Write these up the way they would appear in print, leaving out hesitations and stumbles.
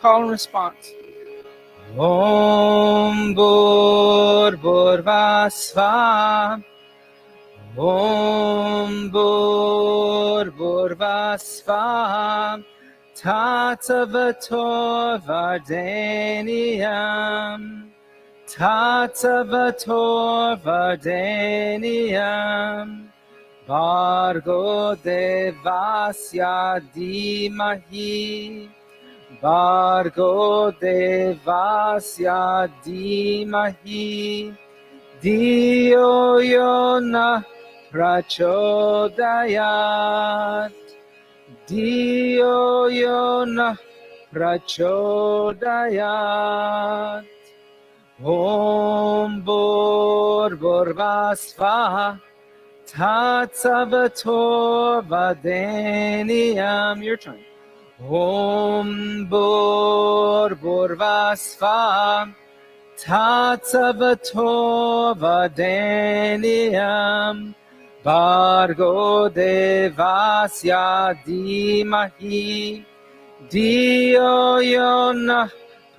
Call and response. Om Bhurvasvaha. Om Bhurvasvaha. Tatavato Vardeniam. Tatavato Vardeniam. Bhargo Devasya Dhimahi. Bhargo Devasya Dhimahi. Diyo Yona Prachodayat. Diyo Yona Prachodayat. Om Bhurvasvaha. Tatsavato Vadeniam. Your turn. Om Bhurvasvaha. Tatsavato Vadeniam. Bhargo Devasya Dhimahi. Diyo Yona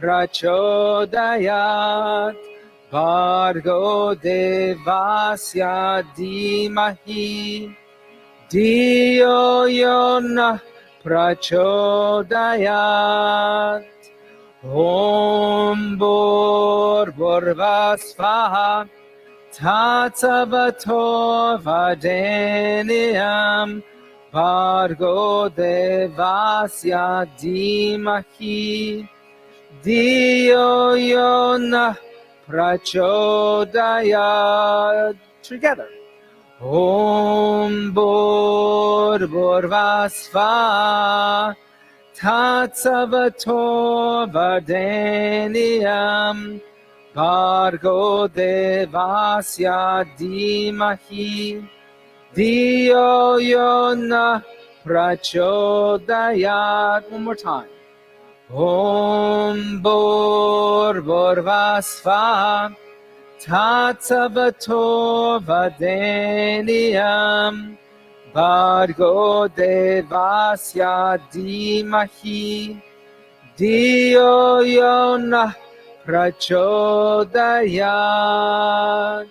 Prachodayat. Bhargo Devasya Dhimahi. Diyo Yona Prachodayat. Om Bhurvasvaha. Tatsavato Vadeniam. Bhargo Devasya Dhimahi. Diyo Yona Prachodayat. Together. Om Bhurvasvaha. Tatsavato Vardeniam. Bhargo Devasya Dhimahi. Diyo Yona Prachodayat. One more time. Om Bhurvasvaha. Tatsavato Vadeniam. Bhargo Devasya Dhimahi. Diyo Yona Prachodayat.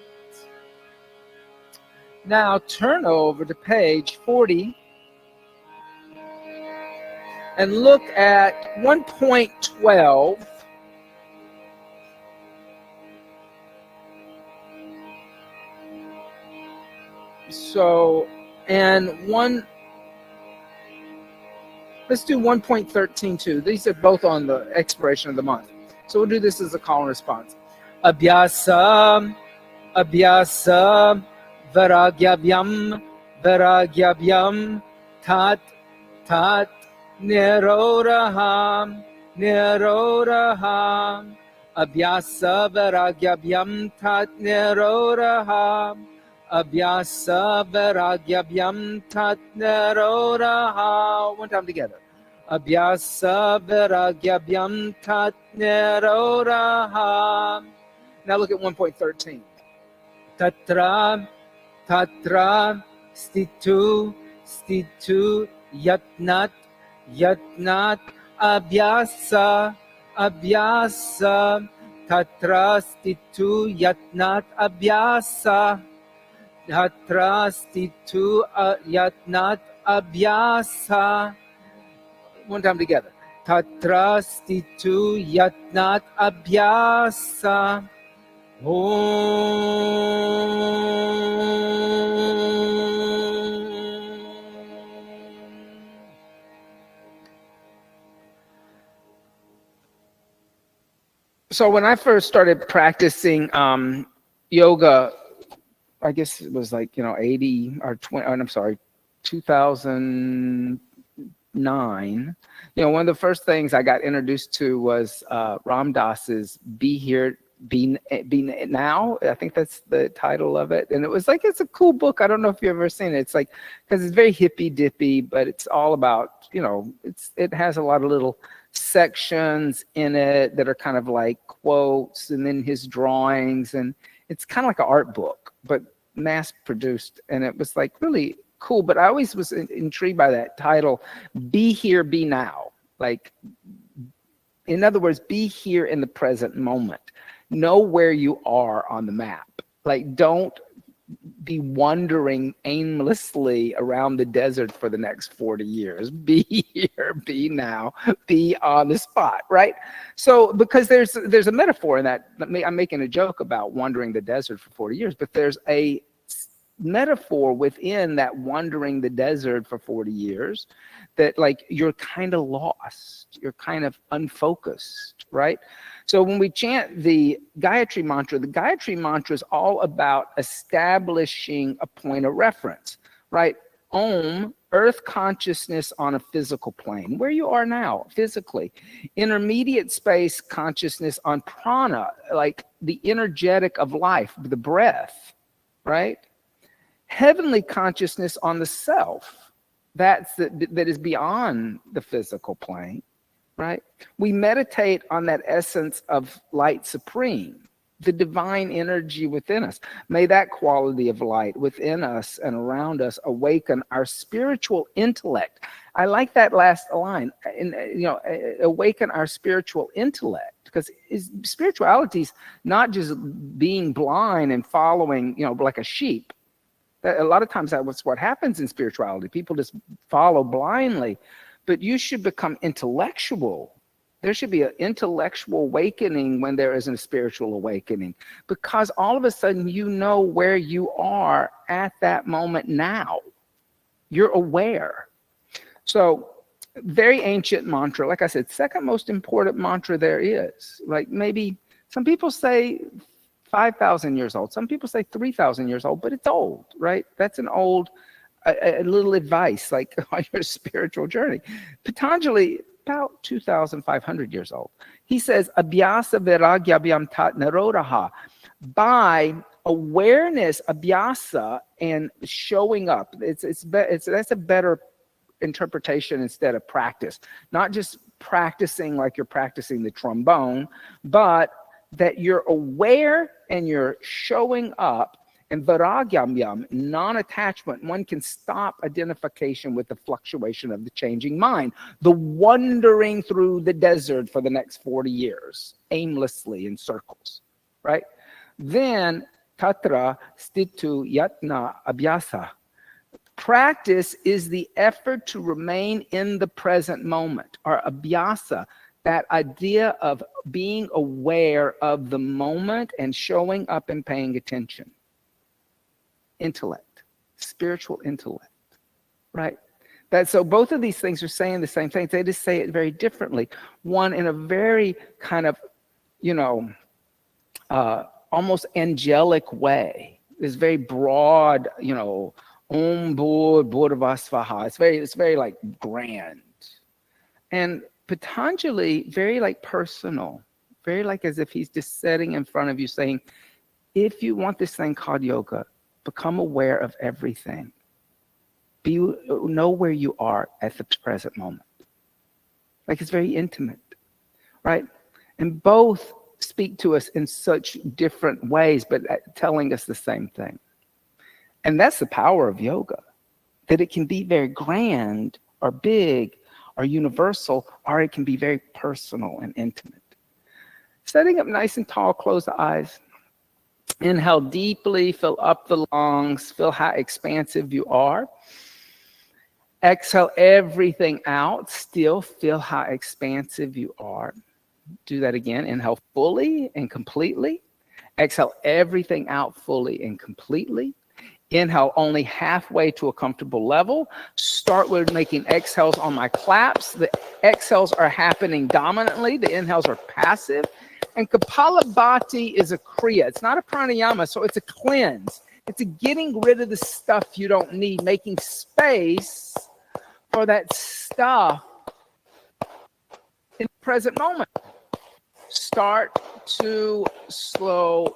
Now turn over to page 40 and look at 1.12. So, and let's do 1.13 too. These are both on the expiration of the month. So we'll do this as a call and response. Abhyasa, Abhyasa, Varagyabhyam, Varagyabhyam, Tat, Tat, Niroraham, Niroraham. Abhyasa, Varagyabhyam, Tat, Niroraham. Abhyasa, Varagyabhyam, Tat, Niroraham. One time together. Abhyasa Viragyabhyam Tat Niroraham. Now look at 1.13. Tatra, Tatra, Stitu, Stitu, Yatnat, Yatnat, Abhyasa, Abhyasa, Tatra, Stitu, Yatnat, Abhyasa, Tatra, Stitu, Yatnat, Abhyasa. One time together. Tatra Stitu Yatnat Abhyasa. So when I first started practicing yoga, I guess it was like 80 or 20. I'm sorry, 2009. One of the first things I got introduced to was Ram Dass's "Be Here Be Now. I think that's the title of it. And it was like, it's a cool book. I don't know if you've ever seen it. It's like, because it's very hippy dippy, but it's all about, it has a lot of little sections in it that are kind of like quotes and then his drawings. And it's kind of like an art book, but mass produced. And it was like really cool. But I always was intrigued by that title, Be Here, Be Now. Like, in other words, be here in the present moment. Know where you are on the map. Like, don't be wandering aimlessly around the desert for the next 40 years. Be here, be now, be on the spot, right? So, because there's a metaphor in that. I'm making a joke about wandering the desert for 40 years, but there's a metaphor within that wandering the desert for 40 years that, like, you're kind of lost, you're kind of unfocused, right? So when we chant the Gayatri mantra is all about establishing a point of reference, right? Om, earth consciousness on a physical plane, where you are now physically. Intermediate space consciousness on prana, like the energetic of life, the breath, right? Heavenly consciousness on the self, that is beyond the physical plane, right? We meditate on that essence of light supreme, the divine energy within us. May that quality of light within us and around us awaken our spiritual intellect. I like that last line, awaken our spiritual intellect, because spirituality is not just being blind and following, like a sheep. A lot of times that's what happens in spirituality. People just follow blindly, but you should become intellectual. There should be an intellectual awakening when there isn't a spiritual awakening, because all of a sudden you know where you are at that moment now. You're aware. So, very ancient mantra. Like I said, second most important mantra there is. Like, maybe some people say 5,000 years old. Some people say 3,000 years old, but it's old, right? That's an old, a little advice, like, on your spiritual journey. Patanjali, about 2,500 years old. He says, Abhyasa viragyabhyam tat narodaha. By awareness, abhyasa, and showing up. That's a better interpretation instead of practice. Not just practicing like you're practicing the trombone, but that you're aware and you're showing up. And viragyam, non-attachment, one can stop identification with the fluctuation of the changing mind, the wandering through the desert for the next 40 years, aimlessly in circles, right? Then, tatra stitu yatna abhyasa. Practice is the effort to remain in the present moment, or abhyasa, that idea of being aware of the moment and showing up and paying attention. Intellect, spiritual intellect, right? So both of these things are saying the same thing. They just say it very differently. One in a very kind of, almost angelic way. It's very broad, Om Bhurvasvaha. It's very like grand. And Patanjali, very like personal, very like as if he's just sitting in front of you saying, if you want this thing called yoga, become aware of everything. Know where you are at the present moment. Like, it's very intimate, right? And both speak to us in such different ways, but telling us the same thing. And that's the power of yoga, that it can be very grand or big or universal, or it can be very personal and intimate. Setting up nice and tall, close the eyes. Inhale deeply, fill up the lungs, feel how expansive you are. Exhale everything out, still feel how expansive you are. Do that again. Inhale fully and completely. Exhale everything out fully and completely. Inhale only halfway to a comfortable level. Start with making exhales on my claps. The exhales are happening dominantly. The inhales are passive. And Kapalabhati is a kriya. It's not a pranayama, so it's a cleanse. It's a getting rid of the stuff you don't need, making space for that stuff in the present moment. Start 2, slow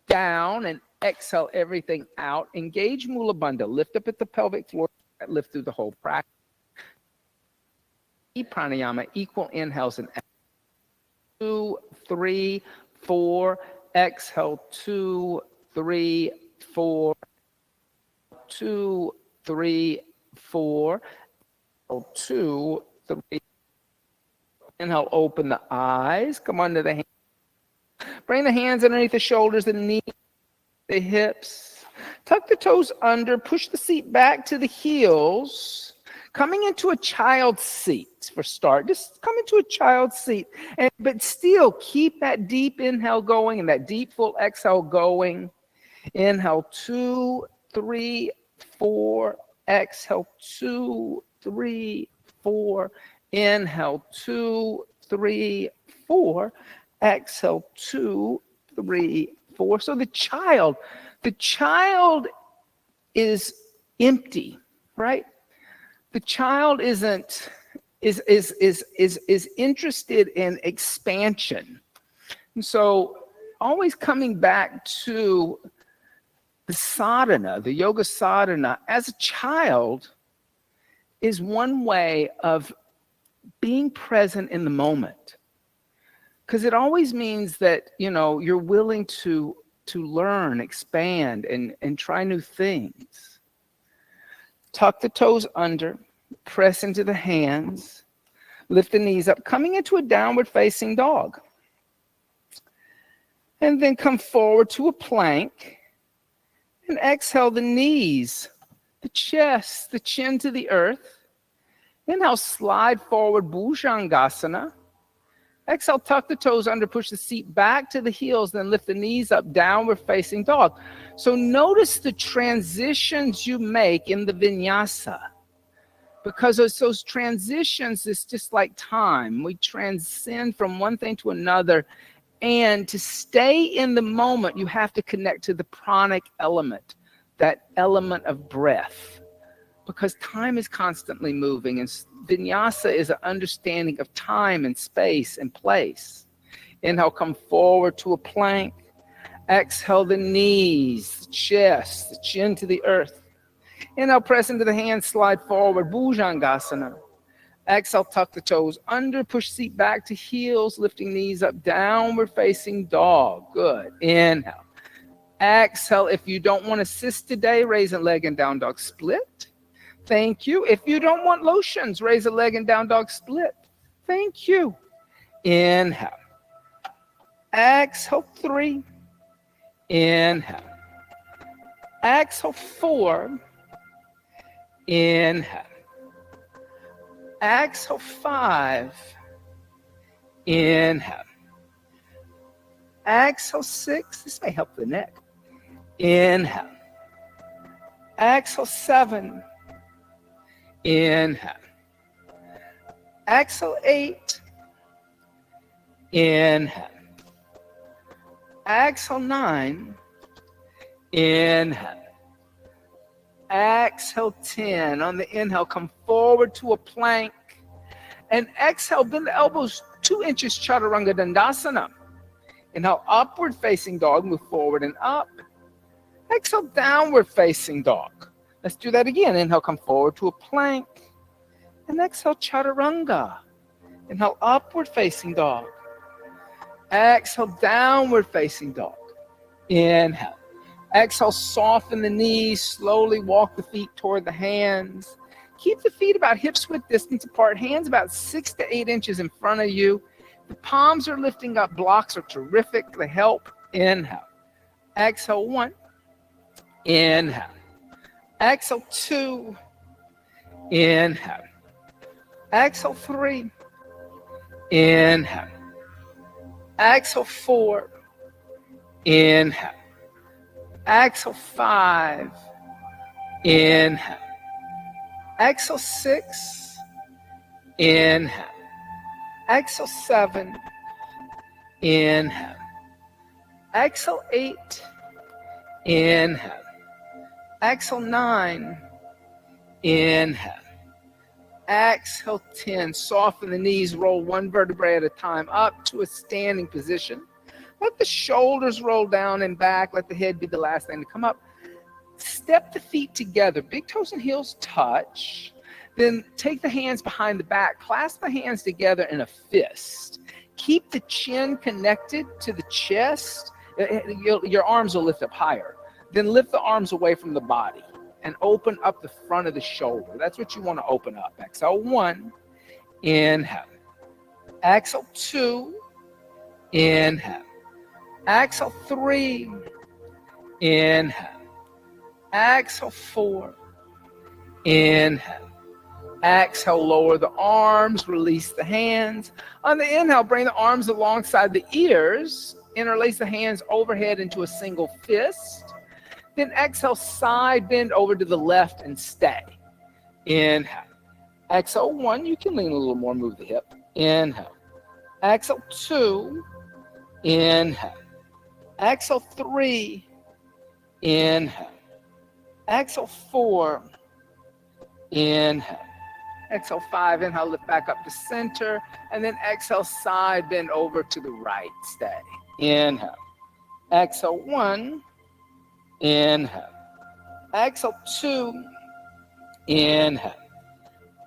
down, and exhale everything out. Engage Mula Bandha. Lift up at the pelvic floor, lift through the whole practice. Pranayama, equal inhales and 2, 3, 4. Exhale 2, 3, 4. 2, 3, 4. 2, 3. Inhale, open the eyes. Come onto the hands. Bring the hands underneath the shoulders, the knees, the hips. Tuck the toes under. Push the seat back to the heels. Coming into a child's seat for start. Just come into a child's seat. But still keep that deep inhale going and that deep full exhale going. Inhale 2, 3, 4. Exhale 2, 3, 4. Inhale 2, 3, 4. Exhale 2, 3, 4. So the child is empty, right? The child is interested in expansion. And so always coming back to the sadhana, the yoga sadhana as a child is one way of being present in the moment. Because it always means that, you're willing to learn, expand, and try new things. Tuck the toes under, press into the hands, lift the knees up, coming into a downward facing dog. And then come forward to a plank and exhale the knees, the chest, the chin to the earth. Inhale, slide forward, Bhujangasana. Exhale, tuck the toes under, push the seat back to the heels, then lift the knees up, downward facing dog. So notice the transitions you make in the vinyasa. Because those transitions is just like time. We transcend from one thing to another. And to stay in the moment, you have to connect to the pranic element, that element of breath. Because time is constantly moving, and vinyasa is an understanding of time and space and place. Inhale, come forward to a plank. Exhale, the knees, the chest, the chin to the earth. Inhale, press into the hands, slide forward, Bhujangasana. Exhale, tuck the toes under, push seat back to heels, lifting knees up, downward facing dog. Good. Inhale. Exhale. If you don't want assist today, raise a leg and down dog split. Thank you. If you don't want lotions, raise a leg and down dog split. Thank you. Inhale. Exhale 3. Inhale. Exhale 4. Inhale. Exhale 5. Inhale. Exhale 6. This may help the neck. Inhale. Exhale 7. Inhale. Exhale 8. Inhale. Exhale 9. Inhale. Exhale 10. On the inhale, come forward to a plank. And exhale, bend the elbows 2 inches, Chaturanga Dandasana. Inhale, upward facing dog, move forward and up. Exhale, downward facing dog. Let's do that again. Inhale, come forward to a plank. And exhale, Chaturanga. Inhale, upward facing dog. Exhale, downward facing dog. Inhale. Exhale, soften the knees. Slowly walk the feet toward the hands. Keep the feet about hips width distance apart. Hands about 6 to 8 inches in front of you. The palms are lifting up. Blocks are terrific. They help. Inhale. Exhale 1. Inhale. Exhale 2. Inhale. Exhale 3. Inhale. Exhale 4. Inhale. Exhale 5. Inhale. Exhale 6. Inhale. Exhale 7. Inhale. Exhale 8. Inhale. Exhale 9. Inhale. Exhale, 10. Soften the knees, roll one vertebrae at a time up to a standing position. Let the shoulders roll down and back. Let the head be the last thing to come up. Step the feet together. Big toes and heels touch. Then take the hands behind the back. Clasp the hands together in a fist. Keep the chin connected to the chest. Your arms will lift up higher. Then lift the arms away from the body and open up the front of the shoulder. That's what you want to open up. Exhale, 1. Inhale. Exhale, 2. Inhale. Exhale, 3. Inhale. Exhale, 4. Inhale. Exhale, lower the arms, release the hands. On the inhale, bring the arms alongside the ears. Interlace the hands overhead into a single fist. Then exhale, side bend over to the left and stay. Inhale. Exhale, 1. You can lean a little more, move the hip. Inhale. Exhale, 2. Inhale. Exhale, 3. Inhale. Exhale, 4. Inhale. Exhale, 5. Inhale, lift back up to center. And then exhale, side bend over to the right. Stay. Inhale. Exhale, 1. Inhale. Exhale, 2. Inhale.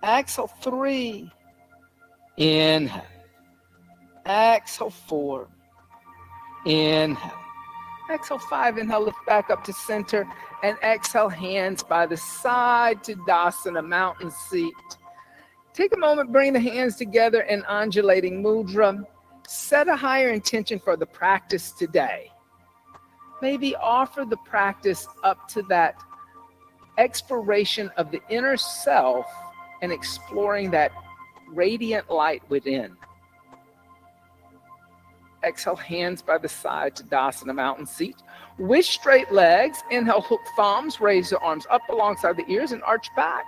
Exhale, 3. Inhale. Exhale, 4. Inhale. Exhale, 5. Inhale, lift back up to center. And exhale, hands by the side to Dasana, mountain seat. Take a moment, bring the hands together in undulating mudra. Set a higher intention for the practice today. Maybe offer the practice up to that exploration of the inner self and exploring that radiant light within. Exhale, hands by the side to Dasana, mountain seat. With straight legs, inhale, hook thumbs, raise the arms up alongside the ears and arch back.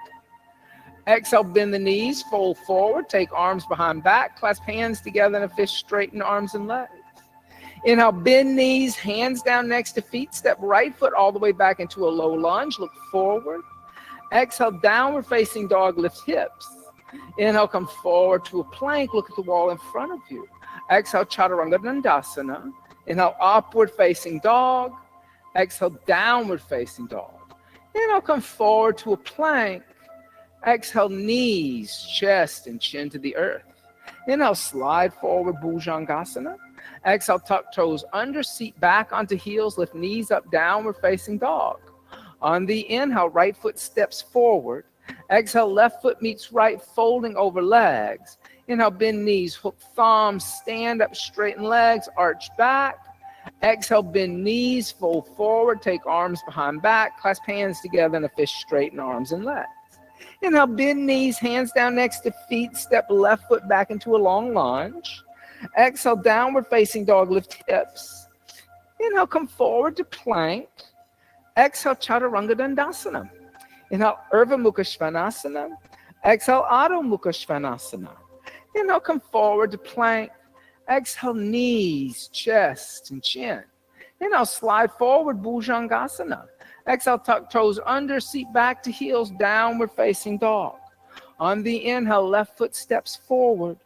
Exhale, bend the knees, fold forward, take arms behind back, clasp hands together in a fist, straighten arms and legs. Inhale, bend knees, hands down next to feet, step right foot all the way back into a low lunge, look forward. Exhale, downward facing dog, lift hips. Inhale, come forward to a plank, look at the wall in front of you. Exhale, Chaturanga Dandasana. Inhale, upward facing dog. Exhale, downward facing dog. Inhale, come forward to a plank. Exhale, knees, chest, and chin to the earth. Inhale, slide forward, Bhujangasana. Exhale, tuck toes under, seat back onto heels, lift knees up, downward facing dog. On the inhale, right foot steps forward. Exhale, left foot meets right, folding over legs. Inhale, bend knees, hook thumbs, stand up, straighten legs, arch back. Exhale, bend knees, fold forward, take arms behind back, clasp hands together in a fist, straighten arms and legs. Inhale, bend knees, hands down next to feet, step left foot back into a long lunge. Exhale, downward facing dog, lift hips. Inhale, come forward to plank. Exhale, Chaturanga Dandasana. Inhale, Urdhva Mukha Svanasana. Exhale, Adho Mukha Svanasana. Inhale, come forward to plank. Exhale, knees, chest, and chin. Inhale, slide forward, Bhujangasana. Exhale, tuck toes under, seat back to heels, downward facing dog. On the inhale, left foot steps forward.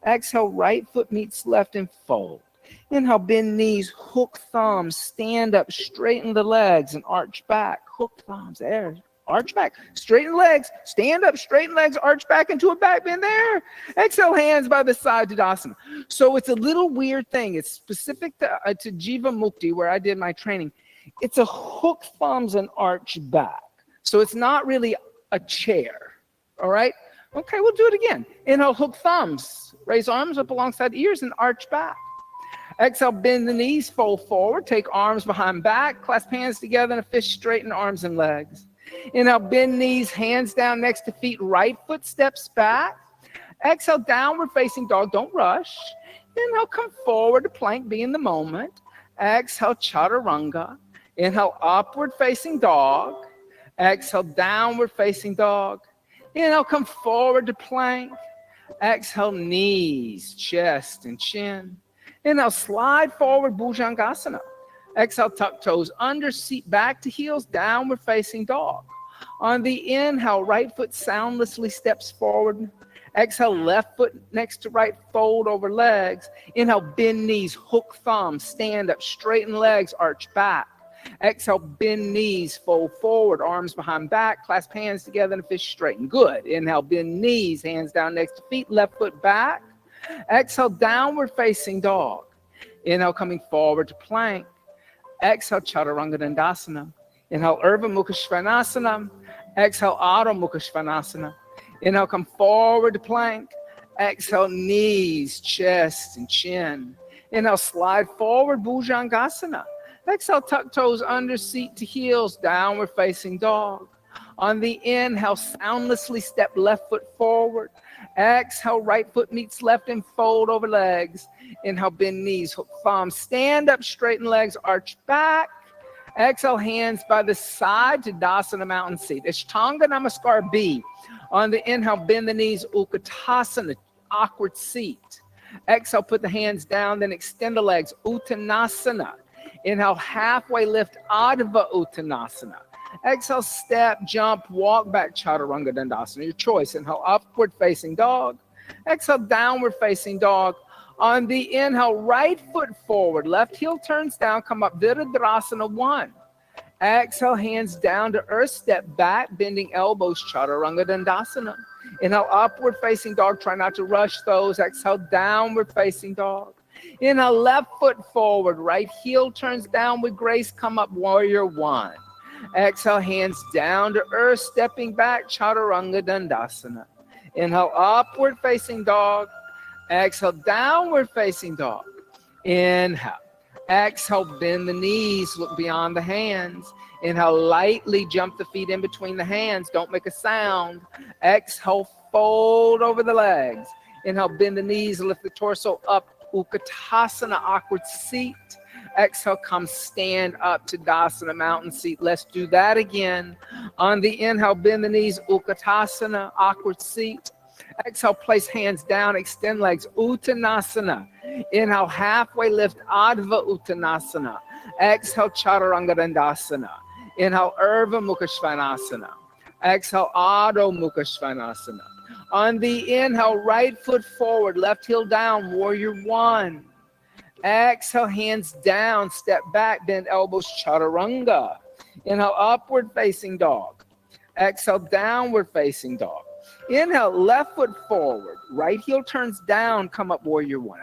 Exhale, right foot meets left and fold. Inhale, bend knees, hook thumbs, stand up, straighten the legs and arch back. Hook thumbs, there. Arch back, straighten legs, stand up, straighten legs, arch back into a back bend there. Exhale, hands by the side to Tadasana. So it's a little weird thing. It's specific to Jiva Mukti, where I did my training. It's a hook thumbs and arch back. So it's not really a chair, all right? Okay, we'll do it again. Inhale, hook thumbs, raise arms up alongside ears and arch back. Exhale, bend the knees, fold forward, take arms behind back, clasp hands together in a fist, straighten arms and legs. Inhale, bend knees, hands down next to feet, right foot steps back. Exhale, downward facing dog, don't rush. Inhale, come forward to plank, be in the moment. Exhale, Chaturanga. Inhale, upward facing dog. Exhale, downward facing dog. Inhale, come forward to plank. Exhale, knees, chest, and chin. Inhale, slide forward, Bhujangasana. Exhale, tuck toes under, seat back to heels, downward facing dog. On the inhale, right foot soundlessly steps forward. Exhale, left foot next to right, fold over legs. Inhale, bend knees, hook thumbs, stand up, straighten legs, arch back. Exhale, bend knees, fold forward, arms behind back, clasp hands together and fish straighten. Good. Inhale, bend knees, hands down next to feet, left foot back. Exhale, downward facing dog. Inhale, coming forward to plank. Exhale, Chaturanga Dandasana. Inhale, Urban Mukha Svanasana. Exhale, Adho Mukha Svanasana. Inhale, come forward to plank. Exhale, knees, chest, and chin. Inhale, slide forward, Bhujangasana. Exhale, tuck toes under seat to heels, downward facing dog. On the inhale, soundlessly step left foot forward. Exhale, right foot meets left and fold over legs. Inhale, bend knees, hook thumbs, stand up, straighten legs, arch back. Exhale, hands by the side to Dasana Mountain Seat. Ashtanga Namaskar B. On the inhale, bend the knees, Utkatasana, awkward seat. Exhale, put the hands down, then extend the legs, Uttanasana. Inhale, halfway lift, Adva Uttanasana. Exhale, step, jump, walk back, Chaturanga Dandasana. Your choice. Inhale, upward facing dog. Exhale, downward facing dog. On the inhale, right foot forward, left heel turns down, come up, Virabhadrasana 1. Exhale, hands down to earth, step back, bending elbows, Chaturanga Dandasana. Inhale, upward facing dog, try not to rush those. Exhale, downward facing dog. Inhale, left foot forward, right heel turns down with grace, come up, Warrior 1. Exhale, hands down to earth, stepping back, Chaturanga Dandasana. Inhale, upward facing dog. Exhale, downward facing dog. Inhale. Exhale, bend the knees, look beyond the hands. Inhale, lightly jump the feet in between the hands. Don't make a sound. Exhale, fold over the legs. Inhale, bend the knees, lift the torso up. Utkatasana, awkward seat. Exhale, come stand up to Dasana Mountain Seat. Let's do that again. On the inhale, bend the knees, Utkatasana, awkward seat. Exhale, place hands down, extend legs, Uttanasana. Inhale, halfway lift, Adva Uttanasana. Exhale, Chaturanga Dandasana. Inhale, Urdhva Mukha Svanasana. Exhale, Adho Mukha Svanasana. On the inhale, right foot forward, left heel down, Warrior 1. Exhale, hands down, step back, bend elbows, Chaturanga. Inhale, upward facing dog. Exhale, downward facing dog. Inhale, left foot forward, right heel turns down, come up, Warrior 1.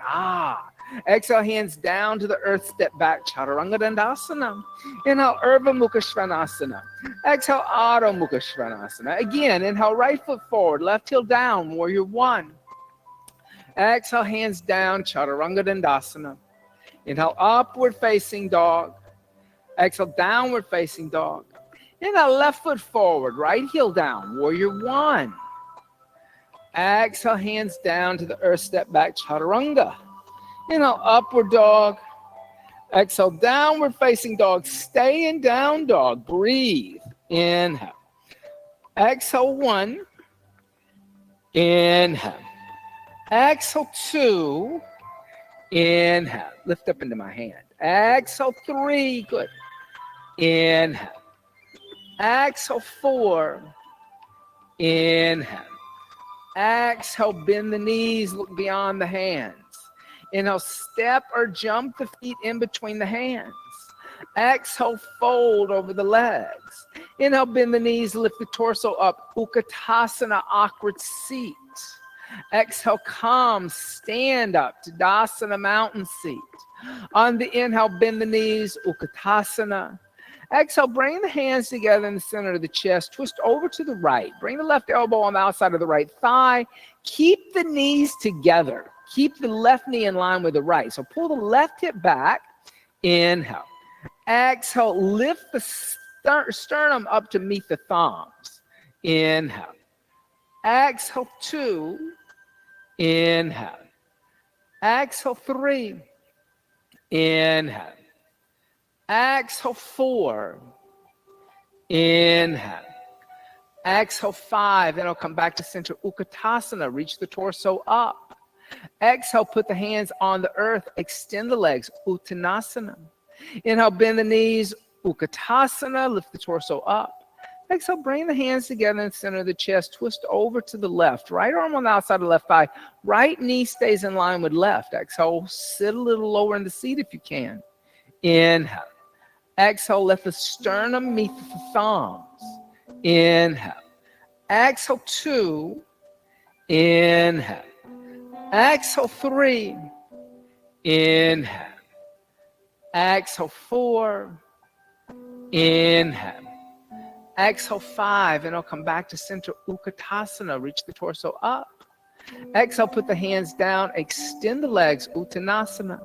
Exhale, hands down to the earth, step back, Chaturanga Dandasana. Inhale, Urdhva Mukha Svanasana. Exhale, Adho Mukha Svanasana. Again, inhale, right foot forward, left heel down, Warrior 1. Exhale, hands down, Chaturanga Dandasana. Inhale, upward facing dog. Exhale, downward facing dog. Inhale, left foot forward, right heel down, Warrior 1. Exhale, hands down to the earth, step back, Chaturanga. Inhale, upward dog. Exhale, downward facing dog. Stay in down dog. Breathe. Inhale. Exhale, 1. Inhale. Exhale, 2. Inhale. Lift up into my hand. Exhale, 3. Good. Inhale. Exhale, 4. Inhale. Exhale, bend the knees, look beyond the hands. Inhale, step or jump the feet in between the hands. Exhale, fold over the legs. Inhale, bend the knees, lift the torso up. Utkatasana, awkward seat. Exhale, come, stand up to Dasana Mountain Seat. On the inhale, bend the knees, Utkatasana. Exhale, bring the hands together in the center of the chest. Twist over to the right. Bring the left elbow on the outside of the right thigh. Keep the knees together. Keep the left knee in line with the right. So pull the left hip back. Inhale. Exhale, lift the sternum up to meet the thumbs. Inhale. Exhale, 2. Inhale. Exhale, 3. Inhale. Exhale, 4. Inhale. Exhale, 5. Then I'll come back to center Utkatasana. Reach the torso up. Exhale, put the hands on the earth. Extend the legs. Uttanasana. Inhale, bend the knees. Utkatasana. Lift the torso up. Exhale, bring the hands together in the center of the chest. Twist over to the left. Right arm on the outside of the left thigh. Right knee stays in line with left. Exhale, sit a little lower in the seat if you can. Inhale. Exhale, let the sternum meet the thumbs. Inhale. Exhale, 2. Inhale. Exhale, 3. Inhale. Exhale, 4. Inhale. Exhale, 5. And I'll come back to center Utkatasana. Reach the torso up. Exhale, put the hands down. Extend the legs, Uttanasana.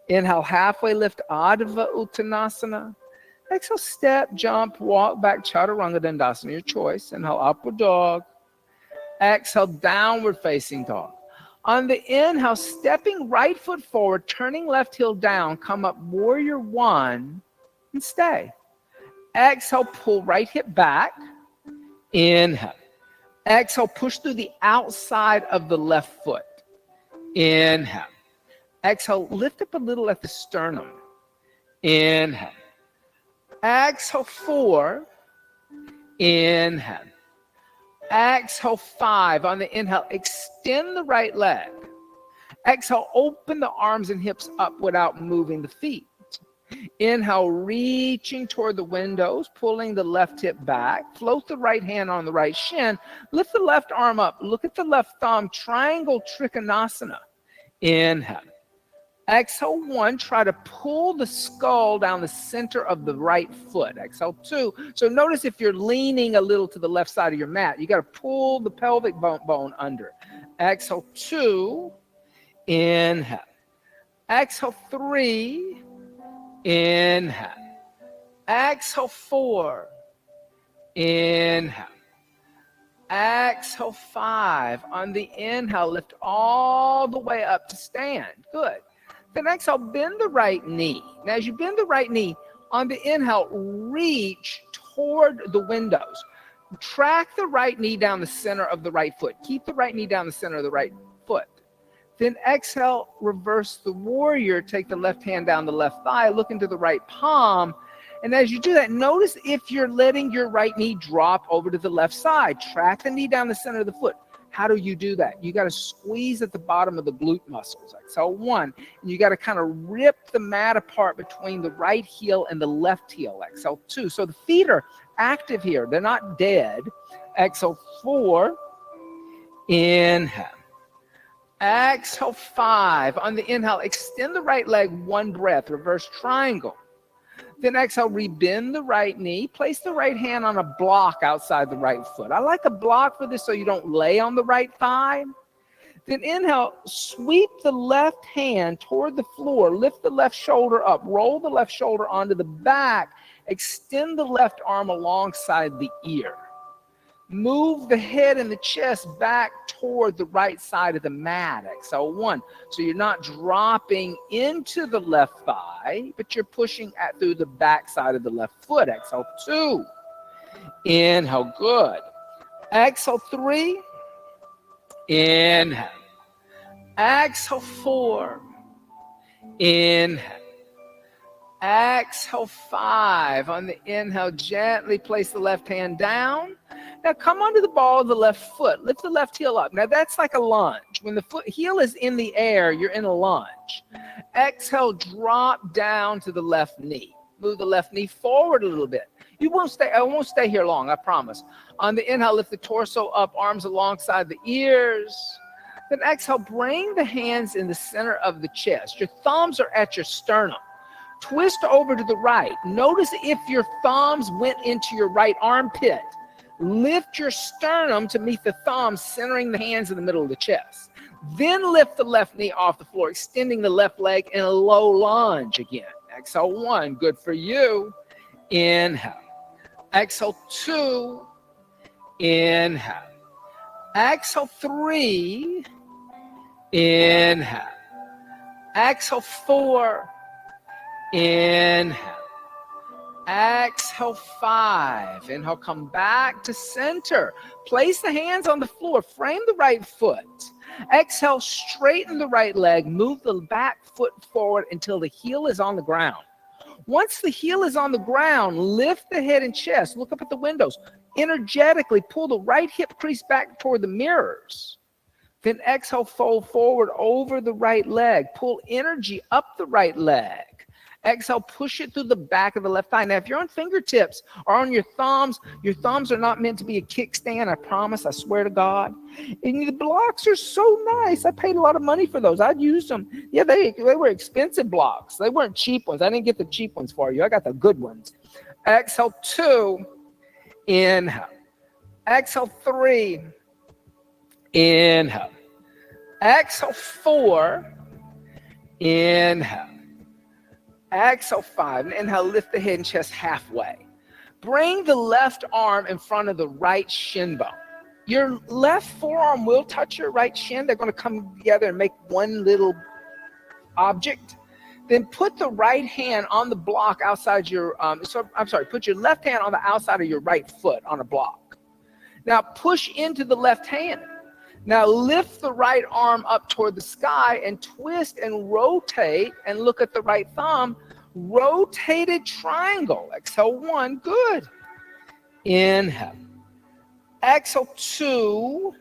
Inhale, halfway lift, Adva Uttanasana. Exhale, step, jump, walk back, Chaturanga Dandasana, your choice. Inhale, upward dog. Exhale, downward facing dog. On the inhale, stepping right foot forward, turning left heel down, come up warrior 1 and stay. Exhale, pull right hip back. Inhale. Exhale, push through the outside of the left foot. Inhale. Exhale, lift up a little at the sternum. Inhale. Exhale, 4. Inhale. Exhale, 5. On the inhale, extend the right leg. Exhale, open the arms and hips up without moving the feet. Inhale, reaching toward the windows, pulling the left hip back. Float the right hand on the right shin. Lift the left arm up. Look at the left thumb. Triangle Trikonasana. Inhale. Exhale, 1. Try to pull the skull down the center of the right foot. Exhale, 2. So notice if you're leaning a little to the left side of your mat, you got to pull the pelvic bone under. Exhale, 2. Inhale. Exhale, 3. Inhale. Exhale, 4. Inhale. Exhale, 5. On the inhale, lift all the way up to stand. Good. Then exhale, bend the right knee. Now, as you bend the right knee, on the inhale, reach toward the windows. Track the right knee down the center of the right foot. Keep the right knee down the center of the right foot. Then exhale, reverse the warrior. Take the left hand down the left thigh. Look into the right palm. And as you do that, notice if you're letting your right knee drop over to the left side. Track the knee down the center of the foot. How do you do that? You got to squeeze at the bottom of the glute muscles. Exhale, 1. And you got to kind of rip the mat apart between the right heel and the left heel. Exhale, 2. So the feet are active here. They're not dead. Exhale, 4. Inhale. Exhale, 5. On the inhale, extend the right leg 1 breath. Reverse triangle. Then exhale, rebend the right knee. Place the right hand on a block outside the right foot. I like a block for this so you don't lay on the right thigh. Then inhale, sweep the left hand toward the floor. Lift the left shoulder up. Roll the left shoulder onto the back. Extend the left arm alongside the ear. Move the head and the chest back toward the right side of the mat. Exhale, 1. So you're not dropping into the left thigh, but you're pushing through the back side of the left foot. Exhale, 2. Inhale, good. Exhale, 3. Inhale. Exhale, 4. Inhale. Exhale, 5. On the inhale, gently place the left hand down. Now come onto the ball of the left foot. Lift the left heel up. Now that's like a lunge. When the heel is in the air, you're in a lunge. Exhale, drop down to the left knee. Move the left knee forward a little bit. You won't stay. I won't stay here long, I promise. On the inhale, lift the torso up, arms alongside the ears. Then exhale, bring the hands in the center of the chest. Your thumbs are at your sternum. Twist over to the right. Notice if your thumbs went into your right armpit. Lift your sternum to meet the thumbs, centering the hands in the middle of the chest. Then lift the left knee off the floor, extending the left leg in a low lunge again. Exhale, 1. Good for you. Inhale. Exhale, 2. Inhale. Exhale, 3. Inhale. Exhale, 4. Inhale. Exhale, 5. Inhale, come back to center. Place the hands on the floor. Frame the right foot. Exhale, straighten the right leg. Move the back foot forward until the heel is on the ground. Once the heel is on the ground, lift the head and chest. Look up at the windows. Energetically pull the right hip crease back toward the mirrors. Then exhale, fold forward over the right leg. Pull energy up the right leg. Exhale, push it through the back of the left thigh. Now, if you're on fingertips or on your thumbs are not meant to be a kickstand, I promise, I swear to God. And the blocks are so nice. I paid a lot of money for those. I'd use them. Yeah, they were expensive blocks. They weren't cheap ones. I didn't get the cheap ones for you. I got the good ones. Exhale, 2. Inhale. Exhale, 3. Inhale. Exhale, 4. Inhale. Exhale, 5. And inhale, lift the head and chest halfway. Bring the left arm in front of the right shin bone. Your left forearm will touch your right shin. They're going to come together and make one little object. Then put the right hand on the block outside your, put your left hand on the outside of your right foot on a block. Now push into the left hand. Now lift the right arm up toward the sky and twist and rotate and look at the right thumb. Rotated triangle. Exhale, 1. Good. Inhale. Exhale, 2.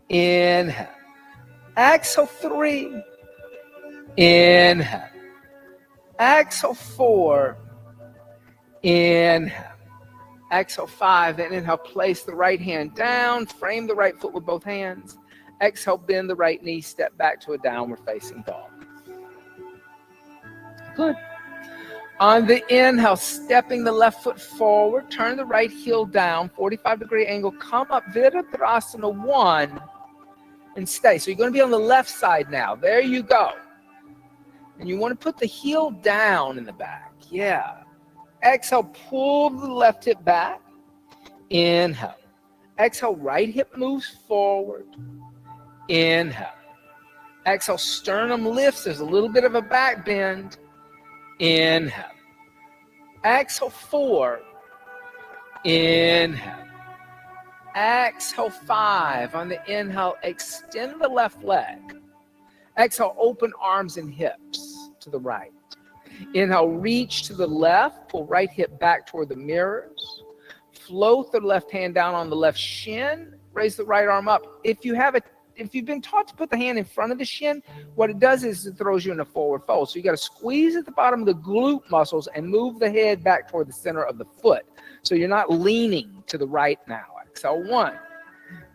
Inhale. Exhale, 3. Inhale. Exhale, 4. Inhale. Exhale, 5. And inhale, place the right hand down. Frame the right foot with both hands. Exhale, bend the right knee. Step back to a downward facing dog. Good. On the inhale, stepping the left foot forward. Turn the right heel down. 45-degree angle. Come up. Virabhadrasana 1. And stay. So you're going to be on the left side now. There you go. And you want to put the heel down in the back. Yeah. Exhale, pull the left hip back. Inhale. Exhale, right hip moves forward. Inhale. Exhale, sternum lifts. There's a little bit of a back bend. Inhale. Exhale, 4. Inhale. Exhale, 5. On the inhale, extend the left leg. Exhale, open arms and hips to the right. Inhale, reach to the left. Pull right hip back toward the mirrors. Float the left hand down on the left shin. Raise the right arm up. If you've been taught to put the hand in front of the shin, what it does is it throws you in a forward fold. So you got to squeeze at the bottom of the glute muscles and move the head back toward the center of the foot. So you're not leaning to the right now. Exhale, 1.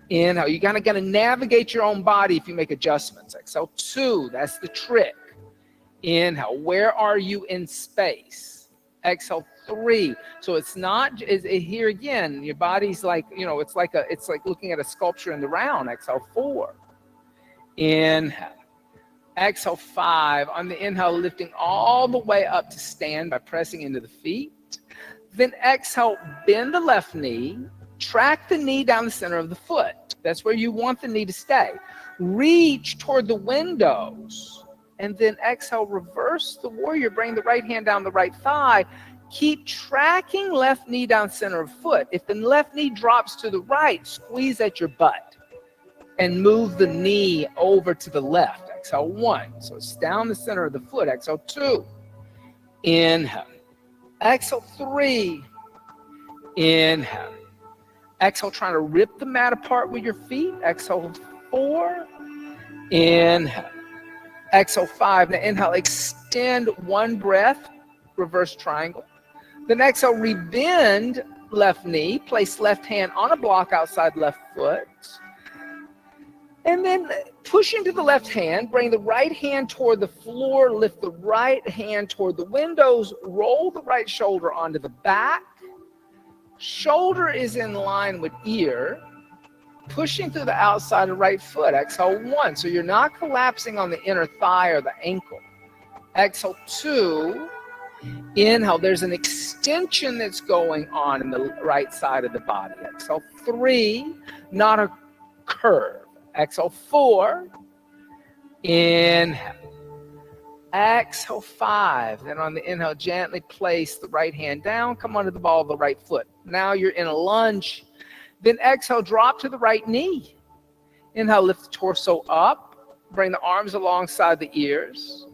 Inhale. You kind of got to navigate your own body if you make adjustments. Exhale, 2. That's the trick. Inhale. Where are you in space? Exhale, 3. So it's not here again. Your body's like, it's like looking at a sculpture in the round. Exhale, 4. Inhale. Exhale, 5. On the inhale, lifting all the way up to stand by pressing into the feet. Then exhale, bend the left knee. Track the knee down the center of the foot. That's where you want the knee to stay. Reach toward the windows. And then exhale, reverse the warrior. Bring the right hand down the right thigh. Keep tracking left knee down center of foot. If the left knee drops to the right, squeeze at your butt. And move the knee over to the left. Exhale, 1. So it's down the center of the foot. Exhale, 2. Inhale. Exhale, 3. Inhale. Exhale, trying to rip the mat apart with your feet. Exhale, 4. Inhale. Exhale, 5. Now inhale, extend 1 breath, reverse triangle. Then exhale, rebend left knee. Place left hand on a block outside left foot. And then push into the left hand. Bring the right hand toward the floor. Lift the right hand toward the windows. Roll the right shoulder onto the back. Shoulder is in line with ear, pushing through the outside of right foot. Exhale, 1. So you're not collapsing on the inner thigh or the ankle. Exhale, 2. Inhale. There's an extension that's going on in the right side of the body. Exhale, 3. Not a curve. Exhale, 4. Inhale. Exhale, 5. Then on the inhale, gently place the right hand down. Come under the ball of the right foot. Now you're in a lunge. Then exhale, drop to the right knee. Inhale, lift the torso up. Bring the arms alongside the ears.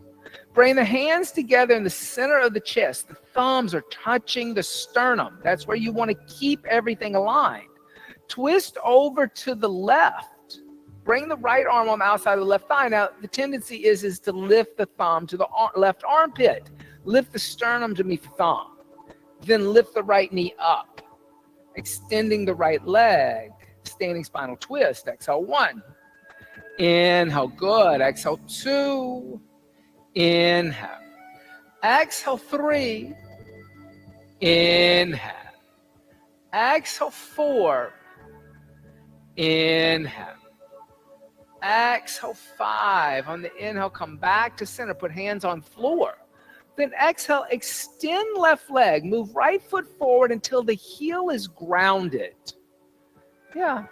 Bring the hands together in the center of the chest. The thumbs are touching the sternum. That's where you want to keep everything aligned. Twist over to the left. Bring the right arm on the outside of the left thigh. Now, the tendency is to lift the thumb to the left armpit. Lift the sternum to meet the thumb. Then lift the right knee up. Extending the right leg. Standing spinal twist. Exhale, 1. Inhale, good. Exhale, 2. Inhale. Exhale, 3. Inhale. Exhale, 4. Inhale. Exhale, 5. On the inhale, come back to center. Put hands on floor. Then exhale, extend left leg. Move right foot forward until the heel is grounded. Yeah.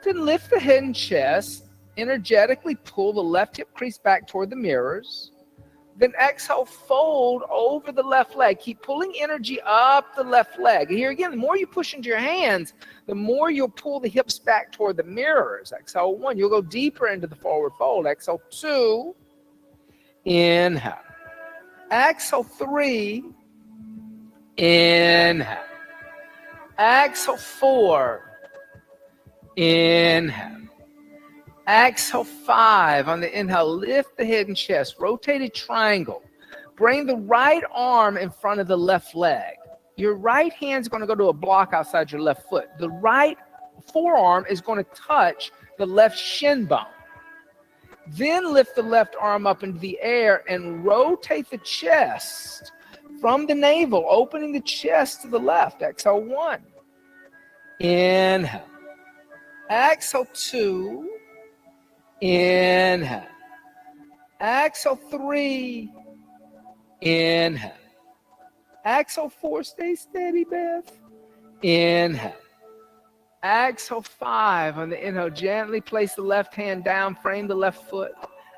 Then lift the head and chest. Energetically pull the left hip crease back toward the mirrors. Then exhale, fold over the left leg. Keep pulling energy up the left leg. And here again, the more you push into your hands, the more you'll pull the hips back toward the mirrors. Exhale, 1. You'll go deeper into the forward fold. Exhale, 2. Inhale. Exhale, 3. Inhale. Exhale, 4. Inhale. Exhale, 5. On the inhale, lift the head and chest. Rotated triangle. Bring the right arm in front of the left leg. Your right hand's going to go to a block outside your left foot. The right forearm is going to touch the left shin bone. Then lift the left arm up into the air and rotate the chest from the navel, opening the chest to the left. Exhale, 1. Inhale. Exhale, 2. Inhale. Exhale, 3. Inhale. Exhale, 4. Stay steady, Beth. Inhale. Exhale, 5. On the inhale, gently place the left hand down, frame the left foot.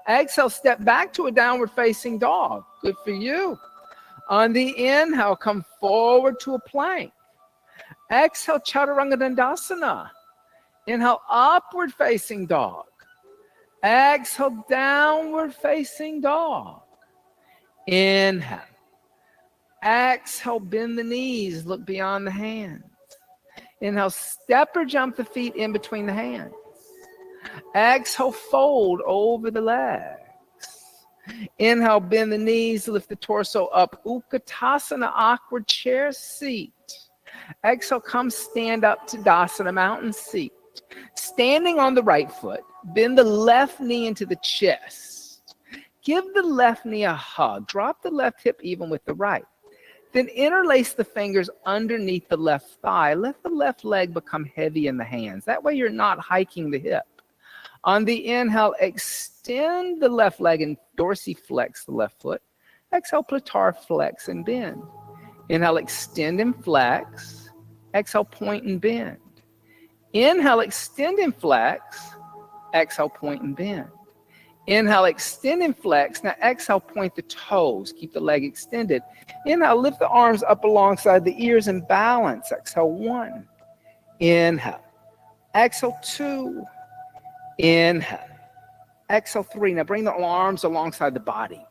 Exhale, step back to a downward facing dog. Good for you. On the inhale, come forward to a plank. Exhale, Chaturanga Dandasana. Inhale, upward facing dog. Exhale, downward facing dog. Inhale. Exhale, bend the knees, look beyond the hands. Inhale, step or jump the feet in between the hands. Exhale, fold over the legs. Inhale, bend the knees, lift the torso up. Utkatasana, awkward chair seat. Exhale, come stand up to Dasana, mountain seat. Standing on the right foot, bend the left knee into the chest. Give the left knee a hug. Drop the left hip even with the right. Then interlace the fingers underneath the left thigh. Let the left leg become heavy in the hands. That way you're not hiking the hip. On the inhale, extend the left leg and dorsiflex the left foot. Exhale, plantar flex and bend. Inhale, extend and flex. Exhale, point and bend. Inhale, extend and flex. Exhale, point and bend. Inhale, extend and flex. Now exhale, point the toes. Keep the leg extended. Inhale, lift the arms up alongside the ears and balance. Exhale, 1. Inhale. Exhale, 2. Inhale. Exhale, 3. Now bring the arms alongside the body.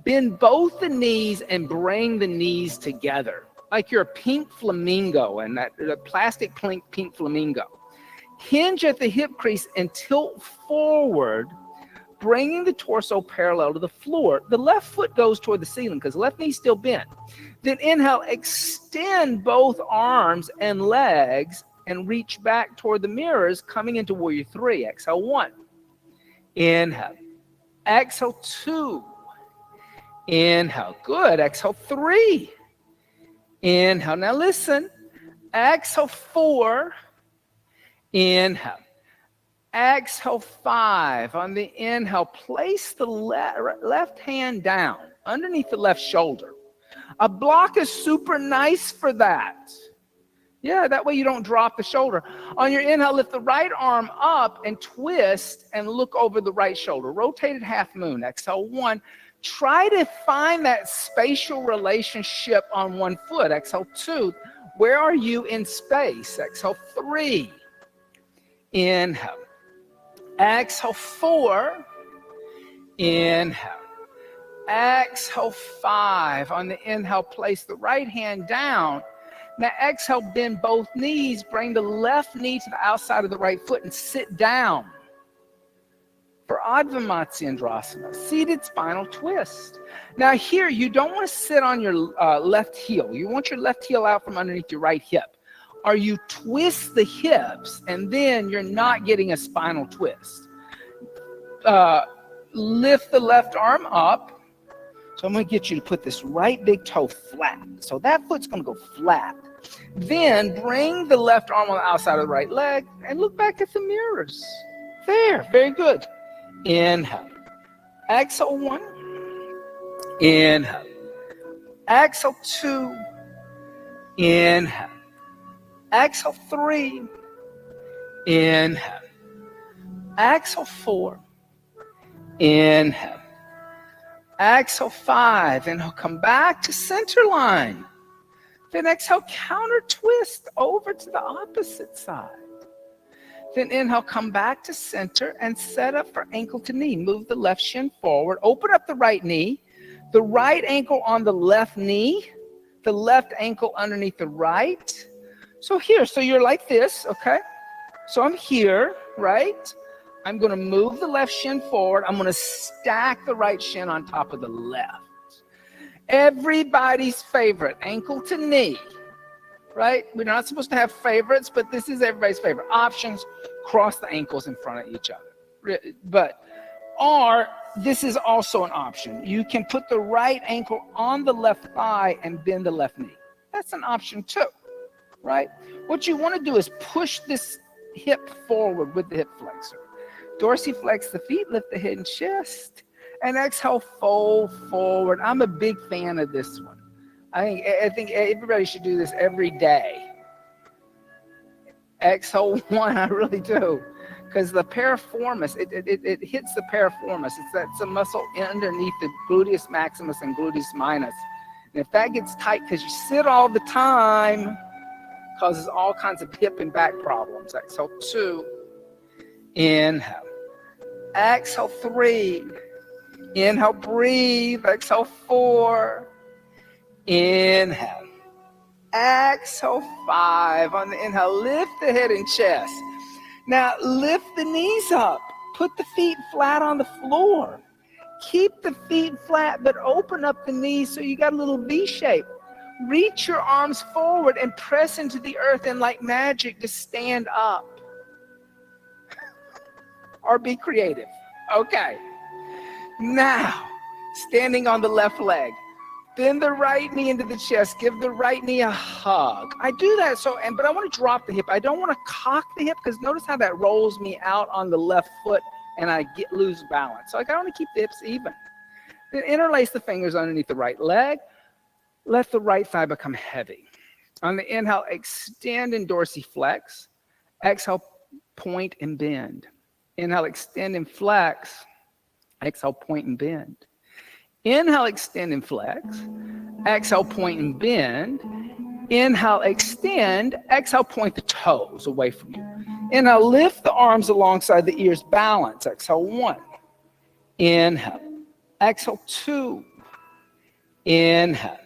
Bend both the knees and bring the knees together. Like you're a pink flamingo and the plastic pink flamingo. Hinge at the hip crease and tilt forward, bringing the torso parallel to the floor. The left foot goes toward the ceiling because the left knee's still bent. Then inhale, extend both arms and legs and reach back toward the mirrors, coming into warrior 3. Exhale, 1. Inhale. Exhale, 2. Inhale. Good. Exhale, 3. Inhale. Now listen. Exhale, 4. Inhale. Exhale, 5. On the inhale, place the left hand down underneath the left shoulder. A block is super nice for that. Yeah, that way you don't drop the shoulder. On your inhale, lift the right arm up and twist and look over the right shoulder. Rotated half moon. Exhale, 1. Try to find that spatial relationship on one foot. Exhale, 2. Where are you in space? Exhale, 3. Inhale. Exhale, 4. Inhale. Exhale, 5. On the inhale, place the right hand down. Now exhale, bend both knees. Bring the left knee to the outside of the right foot and sit down for Adva Matsyendrasana, seated spinal twist. Now here, you don't want to sit on your left heel. You want your left heel out from underneath your right hip. Or you twist the hips, and then you're not getting a spinal twist. Lift the left arm up. So I'm going to get you to put this right big toe flat. So that foot's going to go flat. Then bring the left arm on the outside of the right leg and look back at the mirrors. There, very good. Inhale. Exhale, 1. Inhale. Exhale, 2. Inhale. Exhale, 3. Inhale. Exhale, 4. Inhale. Exhale, 5. Inhale, come back to center line. Then exhale, counter twist over to the opposite side. Then inhale, come back to center and set up for ankle to knee. Move the left shin forward. Open up the right knee. The right ankle on the left knee. The left ankle underneath the right. So here, so you're like this, okay? So I'm here, right? I'm going to move the left shin forward. I'm going to stack the right shin on top of the left. Everybody's favorite, ankle to knee, right? We're not supposed to have favorites, but this is everybody's favorite. Options, cross the ankles in front of each other. Or this is also an option. You can put the right ankle on the left thigh and bend the left knee. That's an option too, right? What you want to do is push this hip forward with the hip flexor. Dorsiflex the feet, lift the head and chest, and exhale, fold forward. I'm a big fan of this one. I think everybody should do this every day. Exhale, 1, I really do. Because the piriformis, it hits the piriformis. That's a muscle underneath the gluteus maximus and gluteus minus. And if that gets tight because you sit all the time, causes all kinds of hip and back problems. Exhale, 2. Inhale. Exhale, 3. Inhale, breathe. Exhale, 4. Inhale. Exhale, 5. On the inhale, lift the head and chest. Now, lift the knees up. Put the feet flat on the floor. Keep the feet flat, but open up the knees so you got a little V shape. Reach your arms forward and press into the earth, and like magic, just stand up. Or be creative. Okay. Now, standing on the left leg. Bend the right knee into the chest. Give the right knee a hug. I do that but I want to drop the hip. I don't want to cock the hip because notice how that rolls me out on the left foot and I lose balance. So I want to keep the hips even. Then interlace the fingers underneath the right leg. Let the right thigh become heavy. On the inhale, extend and dorsiflex. Exhale, point and bend. Inhale, extend and flex. Exhale, point and bend. Inhale, extend and flex. Exhale, point and bend. Inhale, extend. Exhale, point the toes away from you. Inhale, lift the arms alongside the ears. Balance. Exhale, 1. Inhale. Exhale, 2. Inhale.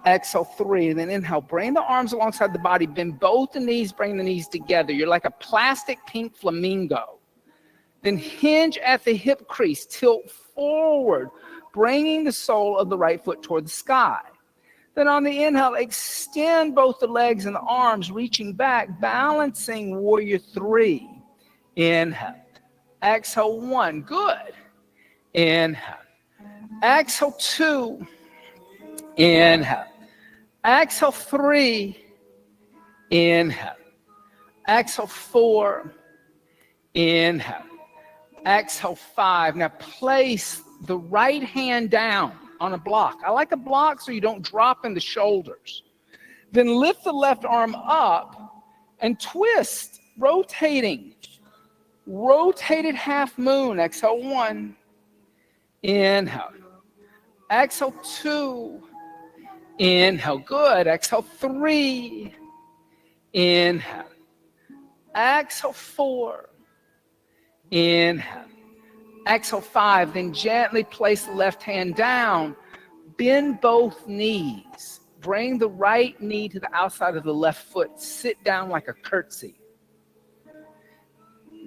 Exhale, 3. And then inhale. Bring the arms alongside the body. Bend both the knees. Bring the knees together. You're like a plastic pink flamingo. Then hinge at the hip crease. Tilt forward, bringing the sole of the right foot toward the sky. Then on the inhale, extend both the legs and the arms, reaching back, balancing warrior 3. Inhale. Exhale, 1. Good. Inhale. Exhale, 2. Inhale. Exhale, 3. Inhale. Exhale, 4. Inhale. Exhale, 5. Now place the right hand down on a block. I like a block so you don't drop in the shoulders. Then lift the left arm up and twist, rotating. Rotated half moon. Exhale, 1. Inhale. Exhale, 2. Inhale. Good. Exhale, 3. Inhale. Exhale, 4. Inhale. Exhale 5, then gently place the left hand down. Bend both knees. Bring the right knee to the outside of the left foot. Sit down like a curtsy.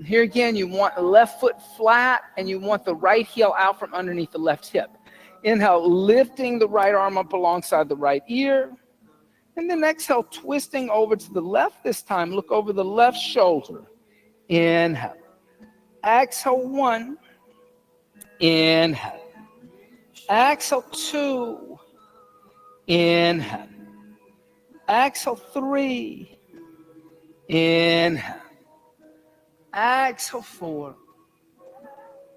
Here again, you want the left foot flat and you want the right heel out from underneath the left hip. Inhale, lifting the right arm up alongside the right ear. And then exhale, twisting over to the left this time. Look over the left shoulder. Inhale. Exhale 1. Inhale. Exhale 2. Inhale. Exhale 3. Inhale. Exhale 4.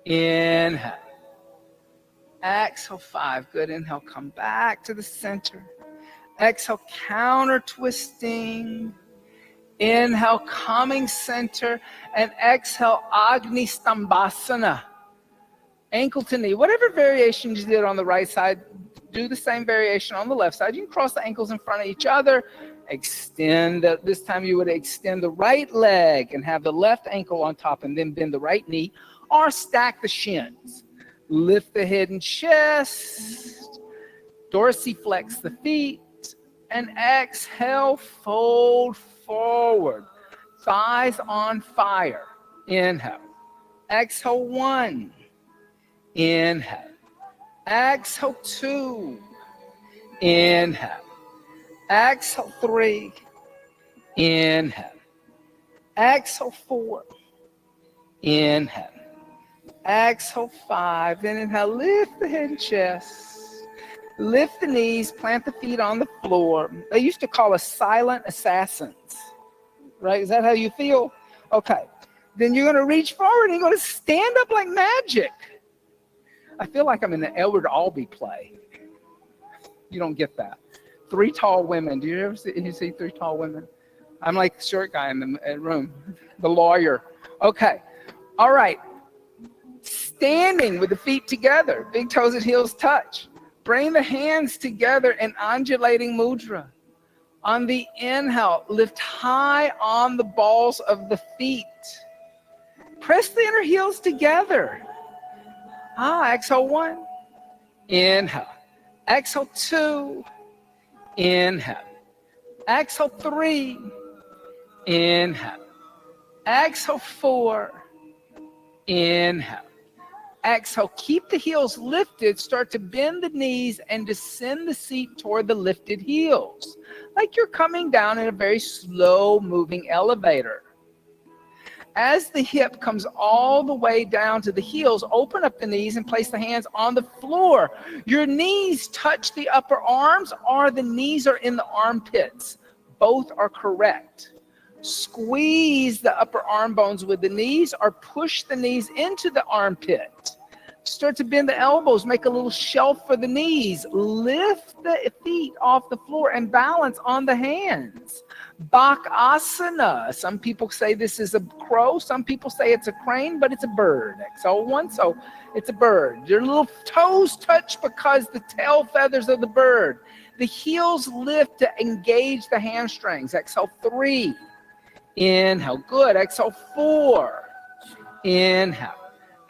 Inhale. Exhale 5. Good. Inhale. Come back to the center. Exhale. Counter twisting. Inhale. Coming center. And exhale. Agni Stambhasana. Ankle to knee. Whatever variation you did on the right side, do the same variation on the left side. You can cross the ankles in front of each other. Extend, this time you would extend the right leg and have the left ankle on top and then bend the right knee or stack the shins. Lift the head and chest. Dorsiflex the feet. And exhale, fold forward. Thighs on fire. Inhale. Exhale 1. Inhale. Exhale 2. Inhale. Exhale 3. Inhale. Exhale 4. Inhale. Exhale 5. Then inhale, lift the head and chest. Lift the knees, plant the feet on the floor. They used to call us silent assassins. Right? Is that how you feel? Okay. Then you're going to reach forward and you're going to stand up like magic. I feel like I'm in the Edward Albee play. You don't get that. 3 tall women. Do you ever see 3 tall women? I'm like the short guy in the room, the lawyer. Okay. All right. Standing with the feet together, big toes and heels touch. Bring the hands together in undulating mudra. On the inhale, lift high on the balls of the feet. Press the inner heels together. Exhale 1. Inhale. Exhale 2. Inhale. Exhale 3. Inhale. Exhale 4. Inhale. Exhale. Keep the heels lifted. Start to bend the knees and descend the seat toward the lifted heels. Like you're coming down in a very slow moving elevator. As the hip comes all the way down to the heels, open up the knees and place the hands on the floor. Your knees touch the upper arms or the knees are in the armpits. Both are correct. Squeeze the upper arm bones with the knees or push the knees into the armpit. Start to bend the elbows, make a little shelf for the knees. Lift the feet off the floor and balance on the hands. Bakasana. Some people say this is a crow. Some people say it's a crane, but it's a bird. Exhale 1, so it's a bird. Your little toes touch because the tail feathers of the bird. The heels lift to engage the hamstrings. Exhale 3. Inhale. Good. Exhale 4. Inhale.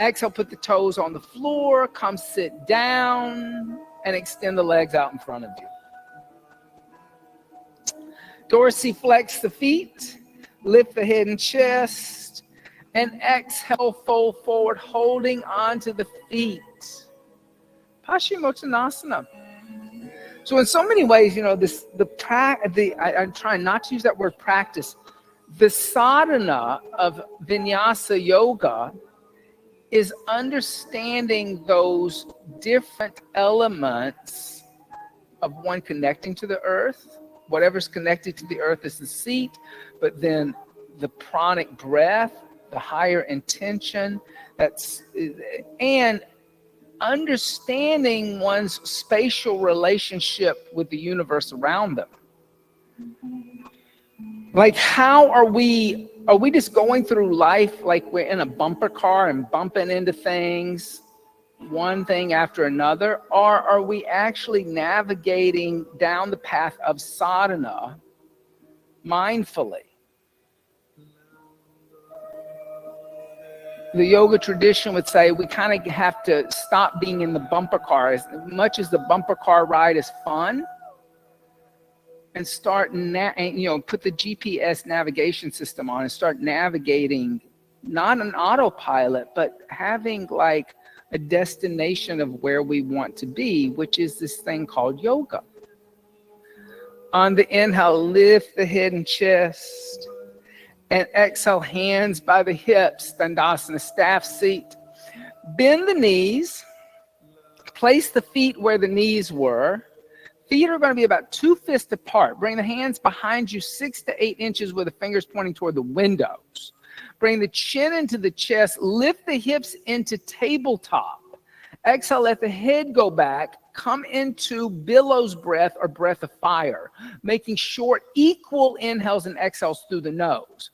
Exhale, put the toes on the floor. Come sit down and extend the legs out in front of you. Dorsiflex the feet, lift the head and chest, and exhale, fold forward, holding onto the feet. Paschimottanasana. So in so many ways, I'm trying not to use that word practice. The sadhana of Vinyasa yoga is understanding those different elements of one connecting to the earth. Whatever's connected to the earth is the seat, but then the pranic breath, the higher intention, and understanding one's spatial relationship with the universe around them. Like, how are we just going through life like we're in a bumper car and bumping into things, one thing after another? Or are we actually navigating down the path of sadhana mindfully? The yoga tradition would say we kind of have to stop being in the bumper car. As much as the bumper car ride is fun, and start, put the GPS navigation system on and start navigating, not an autopilot, but having like a destination of where we want to be, which is this thing called yoga. On the inhale, lift the head and chest. And exhale, hands by the hips, Dandasana, staff seat. Bend the knees. Place the feet where the knees were. Feet are going to be about 2 fists apart. Bring the hands behind you 6 to 8 inches with the fingers pointing toward the windows. Bring the chin into the chest. Lift the hips into tabletop. Exhale, let the head go back. Come into billows breath or breath of fire, making short, equal inhales and exhales through the nose,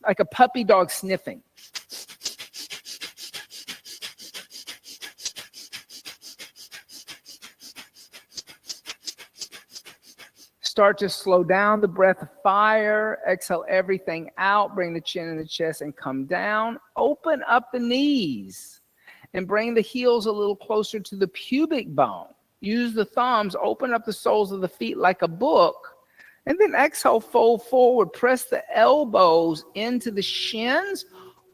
like a puppy dog sniffing. Start to slow down the breath of fire. Exhale everything out. Bring the chin in the chest and come down. Open up the knees. And bring the heels a little closer to the pubic bone. Use the thumbs, open up the soles of the feet like a book. And then exhale, fold forward. Press the elbows into the shins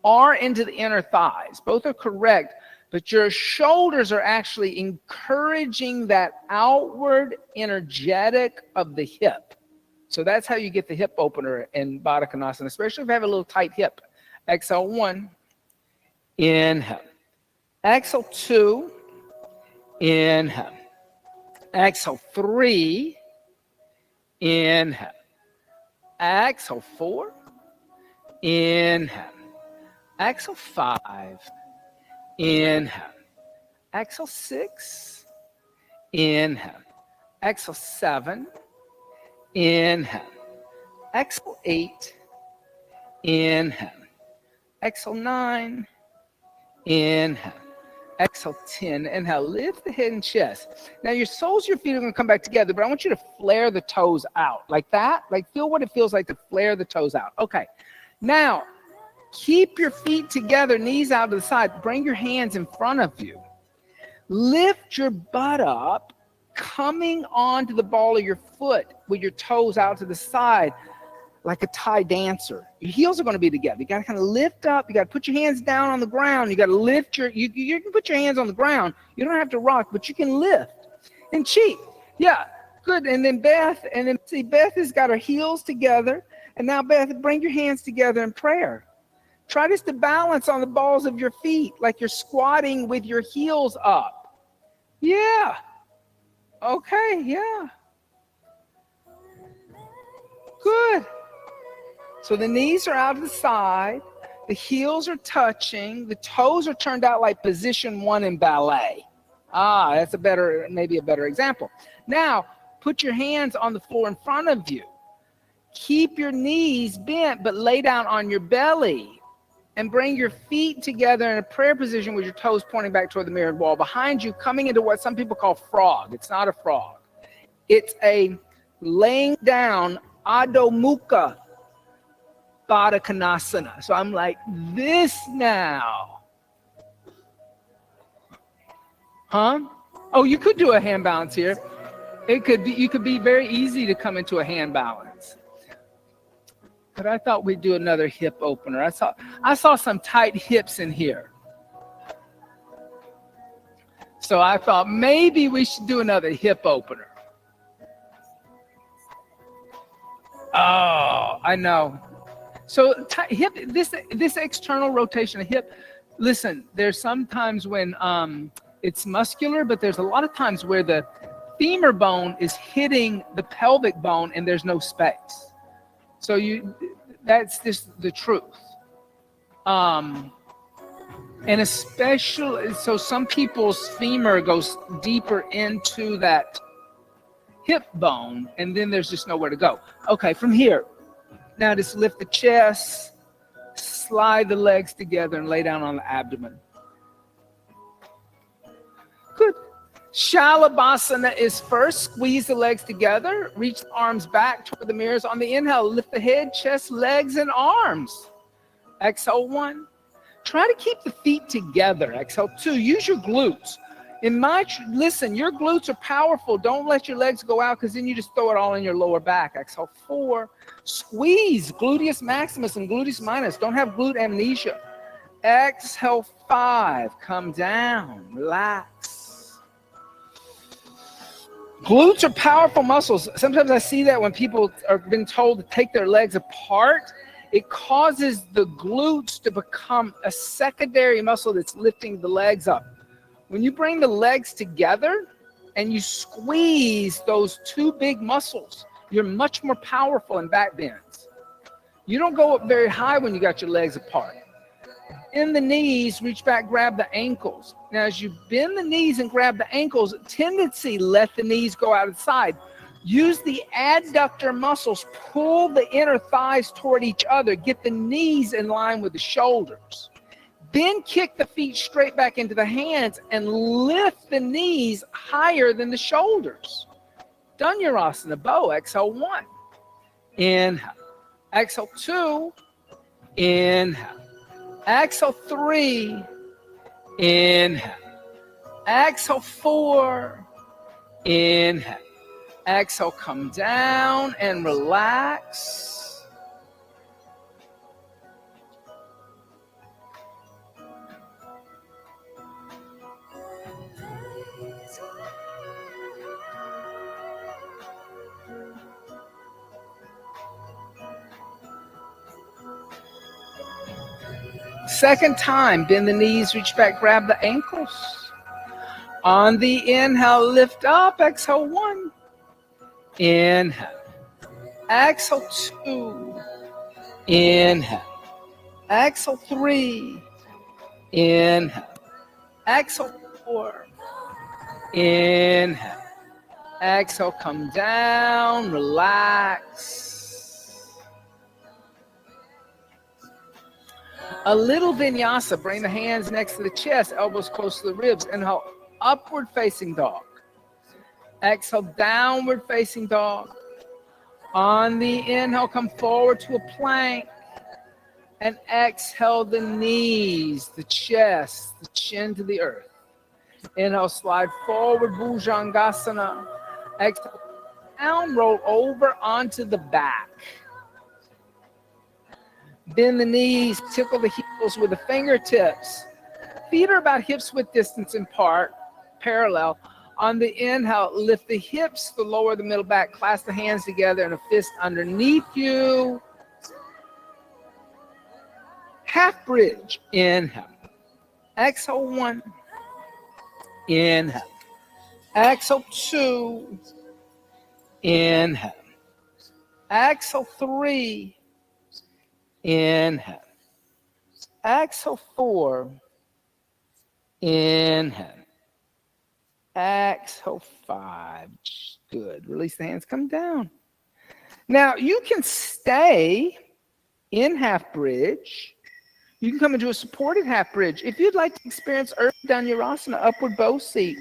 or into the inner thighs. Both are correct, but your shoulders are actually encouraging that outward energetic of the hip. So that's how you get the hip opener in Baddha Konasana, especially if you have a little tight hip. Exhale 1, inhale. Exhale 2, inhale. Exhale 3, inhale. Exhale 4, inhale. Exhale 5, inhale. Exhale 6, inhale. Exhale 7, inhale. Exhale 8, inhale. Exhale 9, inhale. Exhale 10. Inhale, lift the head and chest. Now your soles of your feet are going to come back together, but I want you to flare the toes out like that. Like feel what it feels like to flare the toes out. Okay. Now keep your feet together, knees out to the side. Bring your hands in front of you. Lift your butt up, coming onto the ball of your foot with your toes out to the side. Like a Thai dancer. Your heels are going to be together. You got to kind of lift up. You got to put your hands down on the ground. You got to lift you can put your hands on the ground. You don't have to rock, but you can lift. And cheek. Yeah, good. And then Beth, Beth has got her heels together. And now Beth, bring your hands together in prayer. Try this to balance on the balls of your feet, like you're squatting with your heels up. Yeah. Okay, yeah. Good. So the knees are out to the side, the heels are touching, the toes are turned out like position 1 in ballet. That's maybe a better example. Now, put your hands on the floor in front of you. Keep your knees bent, but lay down on your belly and bring your feet together in a prayer position with your toes pointing back toward the mirrored wall. Behind you, coming into what some people call frog. It's not a frog. It's a laying down Adho Mukha Baddha Konasana. So I'm like this now. Huh? Oh, you could do a hand balance here. You could be very easy to come into a hand balance. But I thought we'd do another hip opener. I saw some tight hips in here. So I thought maybe we should do another hip opener. Oh, I know. So hip, this external rotation of hip, listen, there's sometimes when it's muscular, but there's a lot of times where the femur bone is hitting the pelvic bone and there's no space. So that's just the truth. And especially, so some people's femur goes deeper into that hip bone and then there's just nowhere to go. Okay, from here. Now just lift the chest, slide the legs together and lay down on the abdomen. Good. Shalabhasana is first. Squeeze the legs together. Reach the arms back toward the mirrors. On the inhale, lift the head, chest, legs, and arms. Exhale 1, Try to keep the feet together. Exhale 2. Use your glutes. Listen, your glutes are powerful. Don't let your legs go out because then you just throw it all in your lower back. Exhale 4. Squeeze gluteus maximus and gluteus minus. Don't have glute amnesia. Exhale 5. Come down. Relax. Glutes are powerful muscles. Sometimes I see that when people are being told to take their legs apart, it causes the glutes to become a secondary muscle that's lifting the legs up. When you bring the legs together and you squeeze those two big muscles, you're much more powerful in back bends. You don't go up very high when you got your legs apart. In the knees, reach back, grab the ankles. Now, as you bend the knees and grab the ankles, tendency, let the knees go out of the side. Use the adductor muscles, pull the inner thighs toward each other, get the knees in line with the shoulders. Then kick the feet straight back into the hands and lift the knees higher than the shoulders. Dhanurasana bow. Exhale 1. Inhale. Exhale 2. Inhale. Exhale 3. Inhale. Exhale 4. Inhale. Exhale, come down and relax. Second time, bend the knees, reach back, grab the ankles. On the inhale, lift up. Exhale 1. Inhale. Exhale 2. Inhale. Exhale 3. Inhale. Exhale 4. Inhale. Exhale, come down, relax. A little vinyasa, bring the hands next to the chest, elbows close to the ribs. Inhale, upward facing dog. Exhale, downward facing dog. On the inhale, come forward to a plank. And exhale the knees, the chest, the chin to the earth. Inhale, slide forward, Bhujangasana. Exhale, down, roll over onto the back. Bend the knees, tickle the heels with the fingertips. Feet are about hips width distance apart, parallel. On the inhale, lift the hips, the lower, the middle back. Clasp the hands together and a fist underneath you. Half bridge. Inhale. Exhale 1. Inhale. Exhale 2. Inhale. Exhale 3. Inhale. Exhale 4. Inhale. Exhale 5. Good. Release the hands. Come down. Now you can stay in half bridge. You can come into a supported half bridge. If you'd like to experience Urban Dhanurasana, upward bow seat,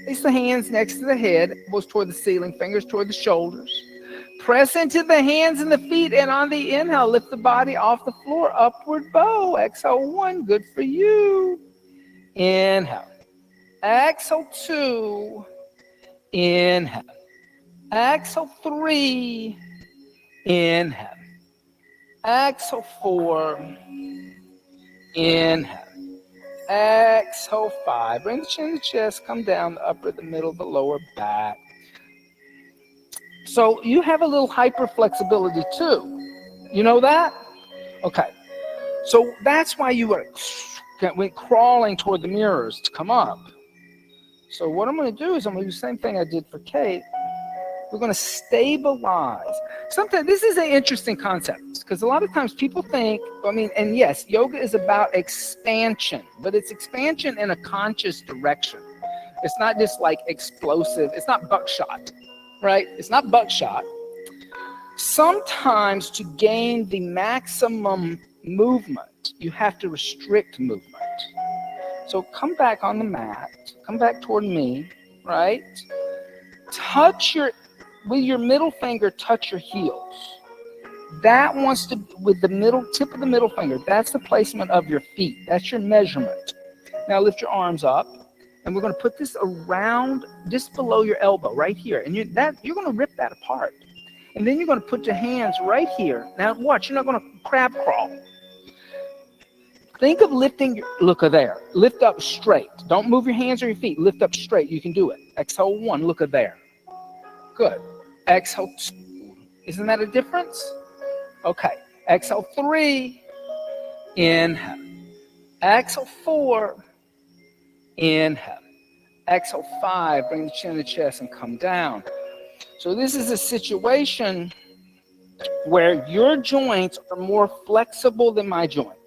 place the hands next to the head, elbows toward the ceiling, fingers toward the shoulders. Press into the hands and the feet, and on the inhale, lift the body off the floor, upward bow. Exhale 1, good for you. Inhale. Exhale 2. Inhale. Exhale 3. Inhale. Exhale 4. Inhale. Exhale 5. Bring the chin to the chest. Come down the upper, the middle, the lower back. So you have a little hyper flexibility too. You know that? Okay. So that's why you went crawling toward the mirrors to come up. So what I'm going to do is I'm going to do the same thing I did for Kate. We're going to stabilize. Sometimes this is an interesting concept because a lot of times people think, and yes, yoga is about expansion, but it's expansion in a conscious direction. It's not just like explosive. It's not buckshot, right? It's not buckshot. Sometimes to gain the maximum movement, you have to restrict movement. So come back on the mat, come back toward me, right? With your middle finger, touch your heels. That wants to, with the middle tip of the middle finger, that's the placement of your feet. That's your measurement. Now lift your arms up, and we're going to put this around, just below your elbow, right here. And you're going to rip that apart. And then you're going to put your hands right here. Now watch, you're not going to crab crawl. Think of lifting, look there. Lift up straight. Don't move your hands or your feet. Lift up straight. You can do it. Exhale 1, look there. Good. Exhale 2. Isn't that a difference? Okay. Exhale 3. Inhale. Exhale 4. Inhale. Exhale 5. Bring the chin to the chest and come down. So this is a situation where your joints are more flexible than my joints.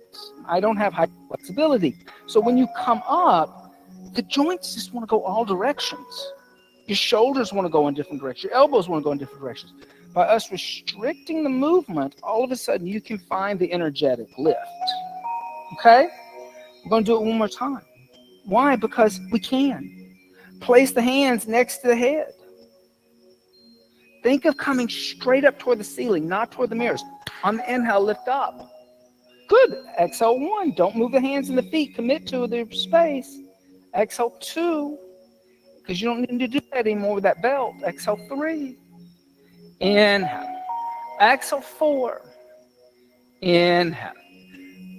I don't have high flexibility. So when you come up, the joints just want to go all directions. Your shoulders want to go in different directions. Your elbows want to go in different directions. By us restricting the movement, all of a sudden you can find the energetic lift. Okay? I'm going to do it one more time. Why? Because we can. Place the hands next to the head. Think of coming straight up toward the ceiling, not toward the mirrors. On the inhale, lift up. Good. Exhale 1. Don't move the hands and the feet. Commit to the space. Exhale 2. Because you don't need to do that anymore with that belt. Exhale 3. Inhale. Exhale 4. Inhale.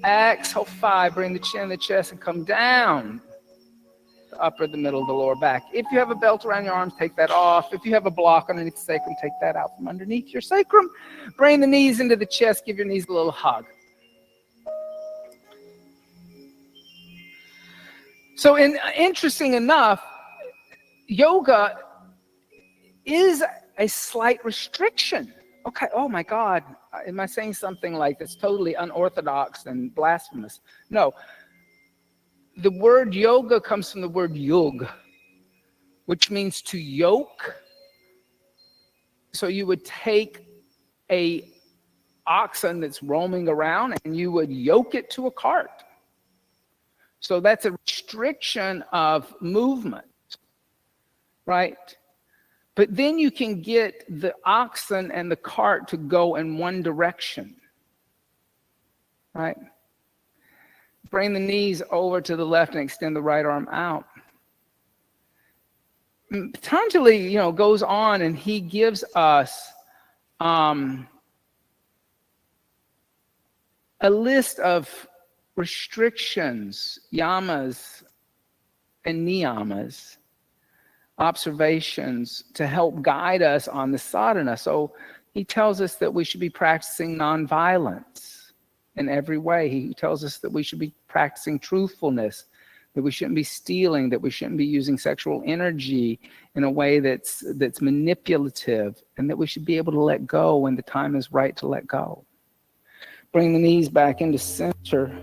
Exhale 5. Bring the chin to the chest and come down. The upper, the middle, the lower back. If you have a belt around your arms, take that off. If you have a block underneath the sacrum, take that out from underneath your sacrum. Bring the knees into the chest. Give your knees a little hug. So interesting enough, yoga is a slight restriction. Okay, oh my God, am I saying something like that's totally unorthodox and blasphemous? No, the word yoga comes from the word yug, which means to yoke. So you would take a oxen that's roaming around and you would yoke it to a cart. So that's a restriction of movement, right? But then you can get the oxen and the cart to go in one direction, right? Bring the knees over to the left and extend the right arm out. Patanjali, goes on and he gives us a list of restrictions, yamas and niyamas, observations to help guide us on the sadhana. So he tells us that we should be practicing nonviolence in every way. He tells us that we should be practicing truthfulness, that we shouldn't be stealing, that we shouldn't be using sexual energy in a way that's manipulative, and that we should be able to let go when the time is right to let go. Bring the knees back into center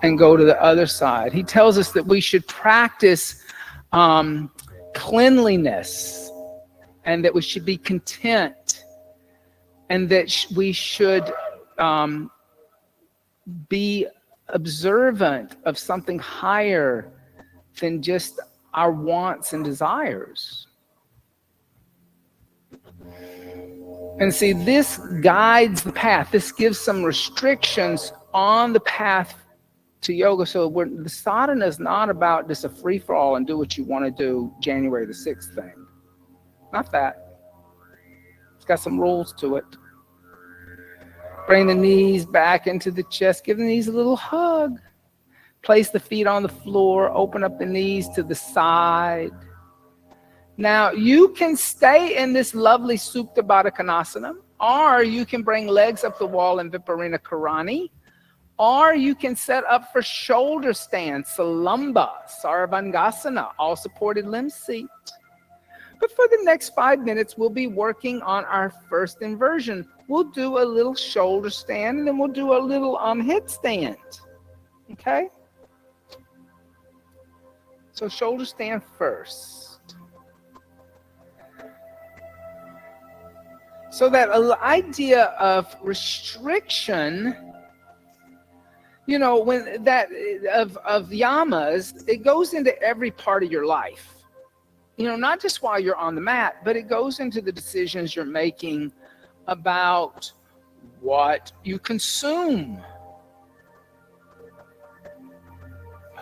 and go to the other side. He tells us that we should practice cleanliness, and that we should be content, and that we should be observant of something higher than just our wants and desires. And see, this guides the path. This gives some restrictions on the path to yoga. So the sadhana is not about just a free-for-all and do what you want to do January the 6th thing. Not that. It's got some rules to it. Bring the knees back into the chest. Give the knees a little hug. Place the feet on the floor. Open up the knees to the side. Now, you can stay in this lovely Supta Baddha Konasana, or you can bring legs up the wall in Viparina Karani, or you can set up for shoulder stand, Salamba, Sarvangasana, all supported limb seat. But for the next 5 minutes, we'll be working on our first inversion. We'll do a little shoulder stand, and then we'll do a little headstand. Okay? So shoulder stand first. So that idea of restriction, when that of yamas, it goes into every part of your life. Not just while you're on the mat, but it goes into the decisions you're making about what you consume,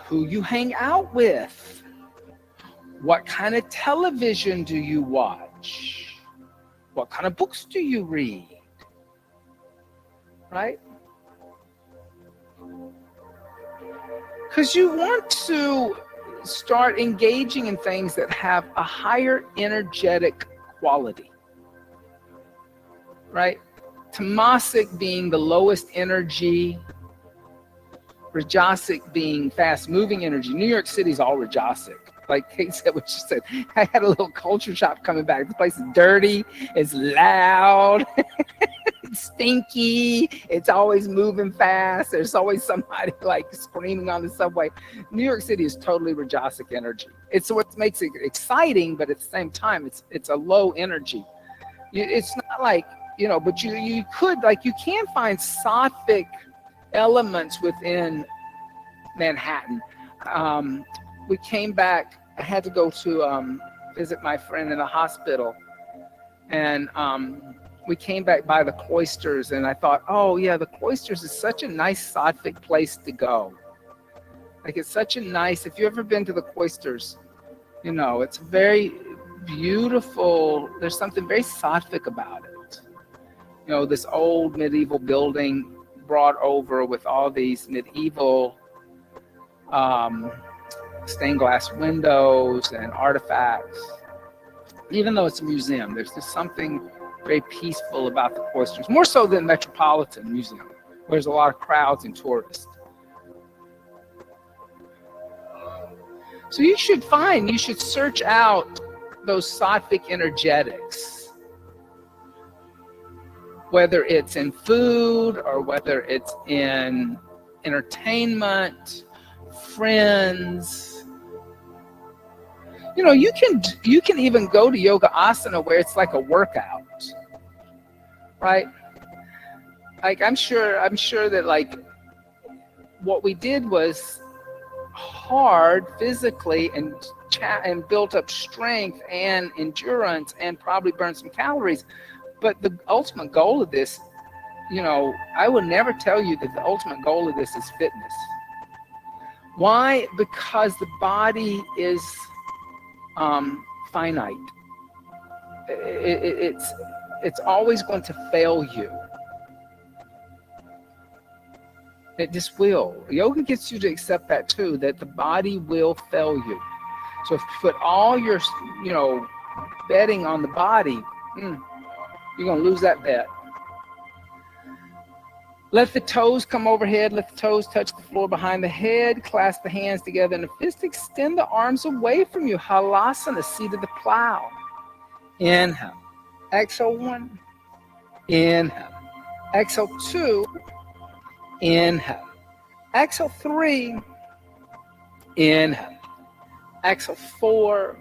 who you hang out with, what kind of television do you watch, what kind of books do you read, right? Because you want to start engaging in things that have a higher energetic quality, right? Tamasic being the lowest energy, Rajasic being fast-moving energy. New York City's all Rajasic. Like Kate said, what she said, I had a little culture shock coming back. The place is dirty, it's loud, it's stinky, it's always moving fast. There's always somebody like screaming on the subway. New York City is totally Rajasic energy. It's what makes it exciting, but at the same time, it's a low energy. It's not like, you know, but you could, like, you can find sattvic elements within Manhattan. We came back, I had to go to visit my friend in the hospital, and we came back by the cloisters, and I thought, oh yeah, the cloisters is such a nice sattvic place to go. Like, it's such a nice, if you've ever been to the cloisters, you know, it's very beautiful. There's something very sattvic about it. You know, this old medieval building brought over with all these medieval stained glass windows and artifacts. Even though it's a museum, there's just something very peaceful about the cloisters, more so than Metropolitan Museum, where there's a lot of crowds and tourists. So you should search out those sattvic energetics, whether it's in food or whether it's in entertainment, friends. You know, you can even go to yoga asana where it's like a workout, right? Like, I'm sure that, like, what we did was hard physically and built up strength and endurance and probably burned some calories. But the ultimate goal of this, you know, I would never tell you that the ultimate goal of this is fitness. Why? Because the body is finite. It's always going to fail you. It just will. Yoga gets you to accept that too, that the body will fail you. So if you put all your, you know, betting on the body, you're going to lose that bet. Let the toes come overhead. Let the toes touch the floor behind the head. Clasp the hands together in a fist. Extend the arms away from you. Halasana, seat of the plow. Inhale. Exhale 1. Inhale. Exhale 2. Inhale. Exhale 3. Inhale. Exhale 4.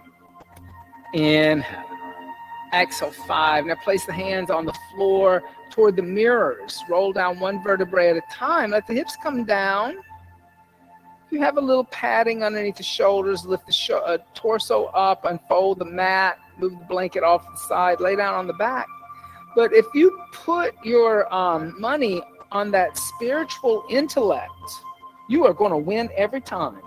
Inhale. Exhale 5. Now place the hands on the floor toward the mirrors. Roll down one vertebrae at a time. Let the hips come down. If you have a little padding underneath the shoulders, lift the torso up, unfold the mat, move the blanket off the side, lay down on the back. But if you put your money on that spiritual intellect, you are going to win every time.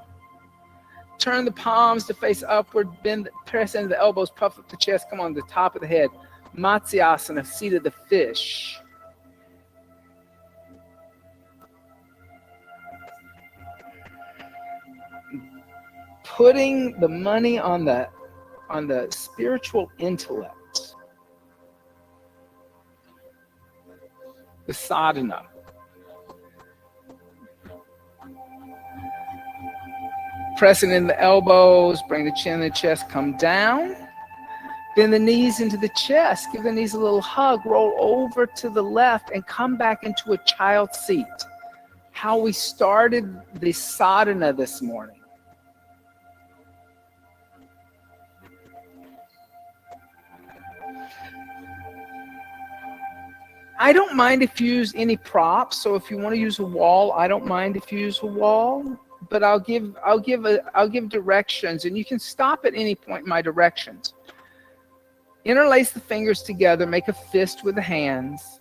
Turn the palms to face upward, bend, press into the elbows, puff up the chest, come on the top of the head. Matsyasana, seat of the fish. Putting the money on the spiritual intellect. The sadhana. Pressing in the elbows, bring the chin and the chest, come down. Bend the knees into the chest, give the knees a little hug, roll over to the left and come back into a child seat. How we started the sadhana this morning. I don't mind if you use any props. So if you want to use a wall, I don't mind if you use a wall. But I'll give directions, and you can stop at any point in my directions. Interlace the fingers together, make a fist with the hands.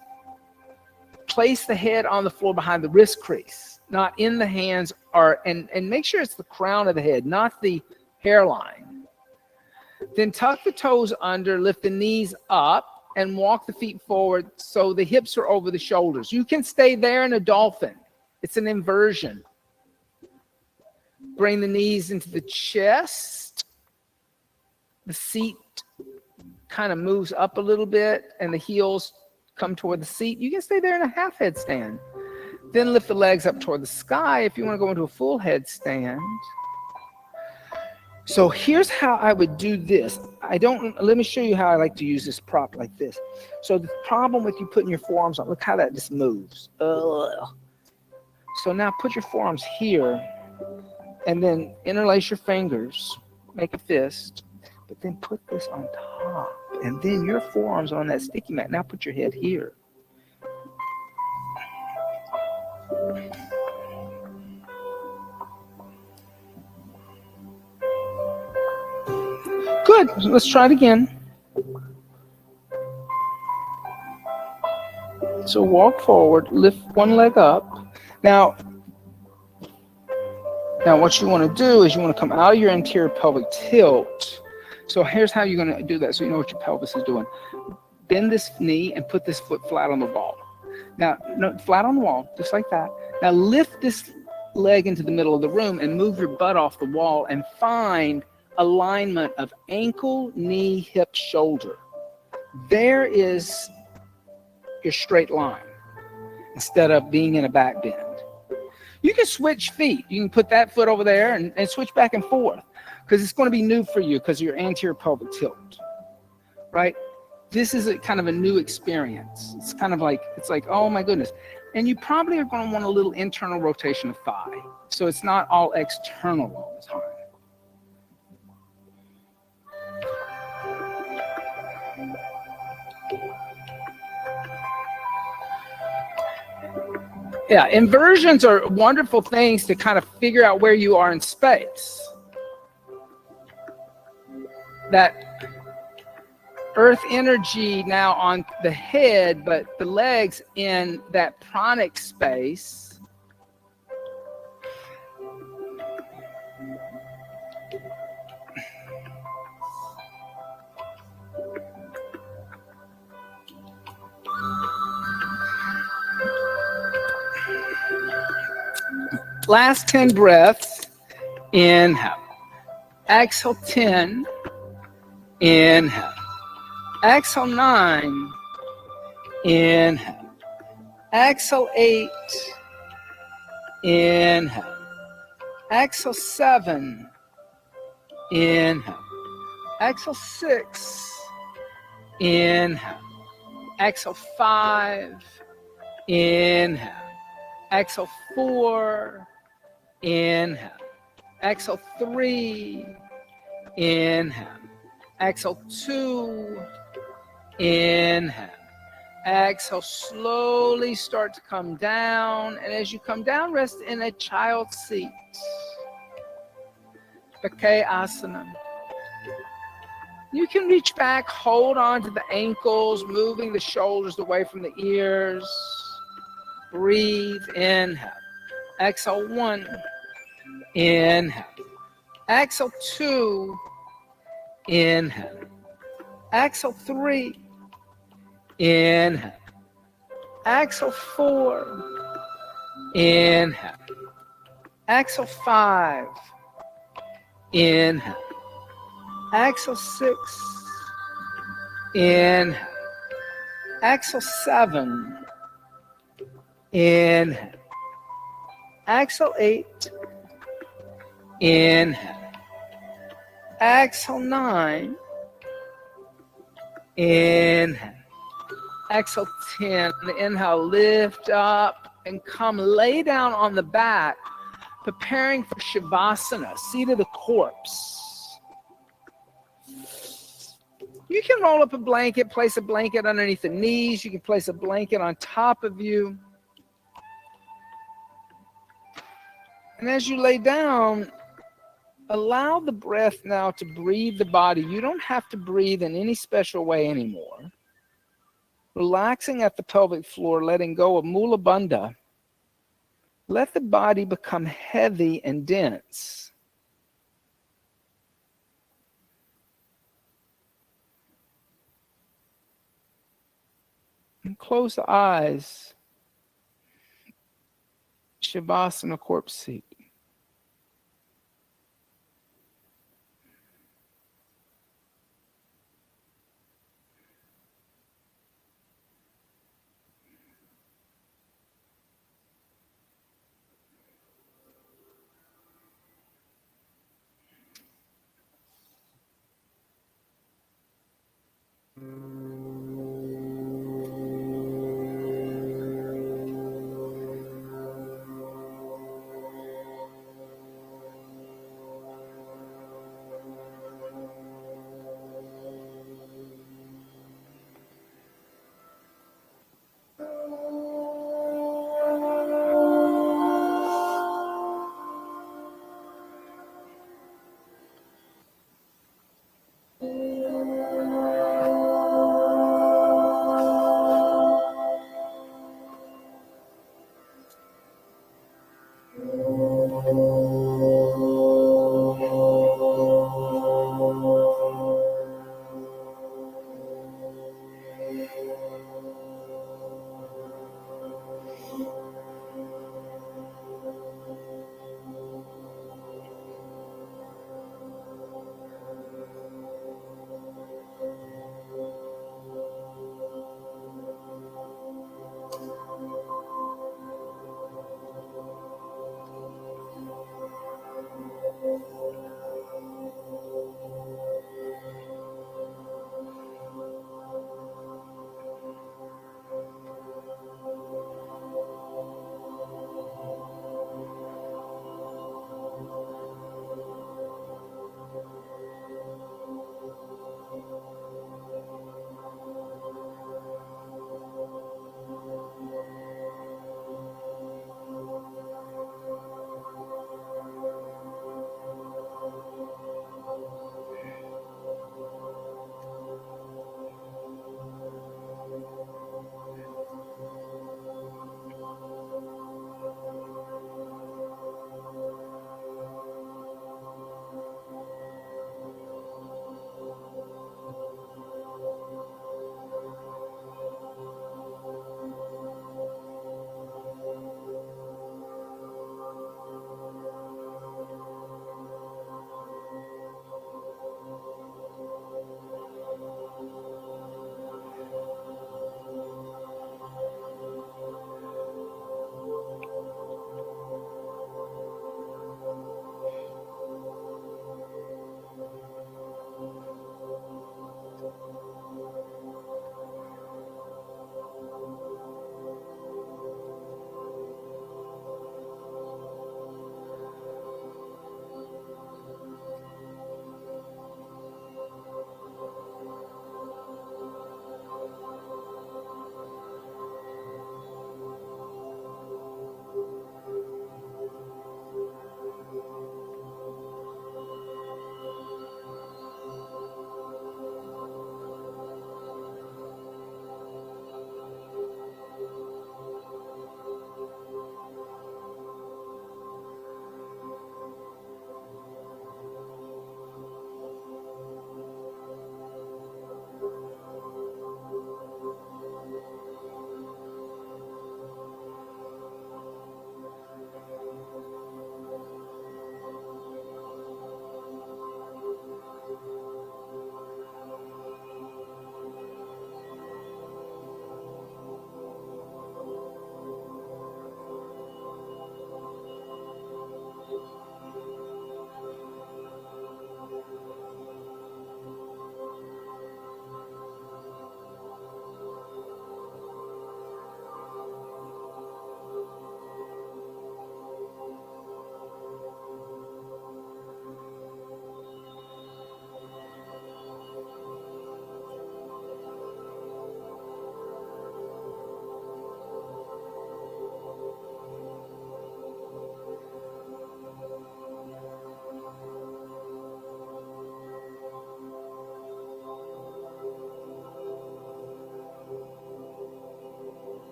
Place the head on the floor behind the wrist crease, not in the hands, and make sure it's the crown of the head, not the hairline. Then tuck the toes under, lift the knees up, and walk the feet forward so the hips are over the shoulders. You can stay there in a dolphin. It's an inversion. Bring the knees into the chest. The seat kind of moves up a little bit, and the heels come toward the seat. You can stay there in a half headstand. Then lift the legs up toward the sky if you want to go into a full headstand. So here's how I would do this. Let me show you how I like to use this prop like this. So the problem with you putting your forearms on, look how that just moves. Ugh. So now put your forearms here and then interlace your fingers, make a fist, but then put this on top. And then your forearms are on that sticky mat. Now put your head here. Good. Let's try it again. So walk forward, lift one leg up. Now what you want to do is you want to come out of your anterior pelvic tilt. So here's how you're going to do that so you know what your pelvis is doing. Bend this knee and put this foot flat on the wall. Now, no, flat on the wall, just like that. Now lift this leg into the middle of the room and move your butt off the wall and find alignment of ankle, knee, hip, shoulder. There is your straight line instead of being in a back bend. You can switch feet. You can put that foot over there and switch back and forth because it's going to be new for you because of your anterior pelvic tilt, right? This is kind of a new experience. It's kind of like, oh my goodness. And you probably are going to want a little internal rotation of thigh. So it's not all external all the time. Yeah, inversions are wonderful things to kind of figure out where you are in space. That earth energy now on the head, but the legs in that pranic space. Last 10 breaths. Inhale. Exhale 10. Inhale. Exhale 9. Inhale. Exhale 8. Inhale. Exhale 7. Inhale. Exhale 6. Inhale. Exhale 5. Inhale. Exhale 4. Inhale. Exhale 3. Inhale. Exhale 2. Inhale. Exhale, slowly start to come down. And as you come down, rest in a child's seat. Asana. You can reach back, hold on to the ankles, moving the shoulders away from the ears. Breathe, inhale. Exhale 1. Inhale. Exhale 2. Inhale. Exhale 3. Inhale. Exhale 4. Inhale. Exhale 5. Inhale. Exhale 6. Inhale. Exhale 7. Inhale. Exhale 8. Inhale. Exhale 9. Inhale. Exhale 10. Inhale, lift up and come lay down on the back, preparing for Shavasana, seat of the corpse. You can roll up a blanket, place a blanket underneath the knees. You can place a blanket on top of you. And as you lay down, Allow the breath now to breathe the body. You don't have to breathe in any special way anymore. Relaxing at the pelvic floor, letting go of Mula Bandha. Let the body become heavy and dense. And close the eyes. Shavasana, corpse seat.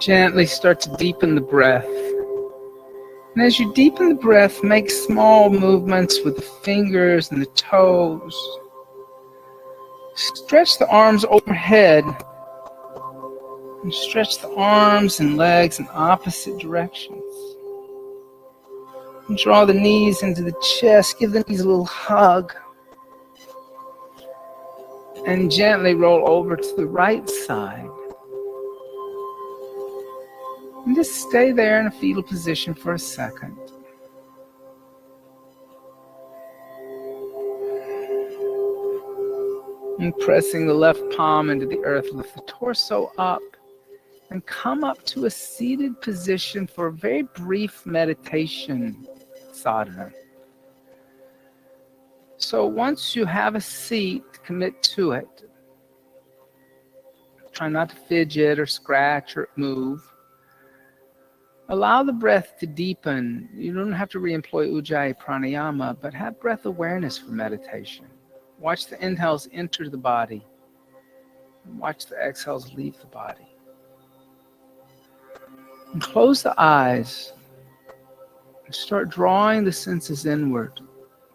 Gently start to deepen the breath. And as you deepen the breath, make small movements with the fingers and the toes. Stretch the arms overhead and stretch the arms and legs in opposite directions. And draw the knees into the chest. Give the knees a little hug. And gently roll over to the right side. And just stay there in a fetal position for a second. And pressing the left palm into the earth, lift the torso up and come up to a seated position for a very brief meditation sadhana. So once you have a seat, commit to it. Try not to fidget or scratch or move. Allow the breath to deepen. You don't have to re-employ Ujjayi pranayama, but have breath awareness for meditation. Watch the inhales enter the body. And watch the exhales leave the body. And close the eyes. And start drawing the senses inward,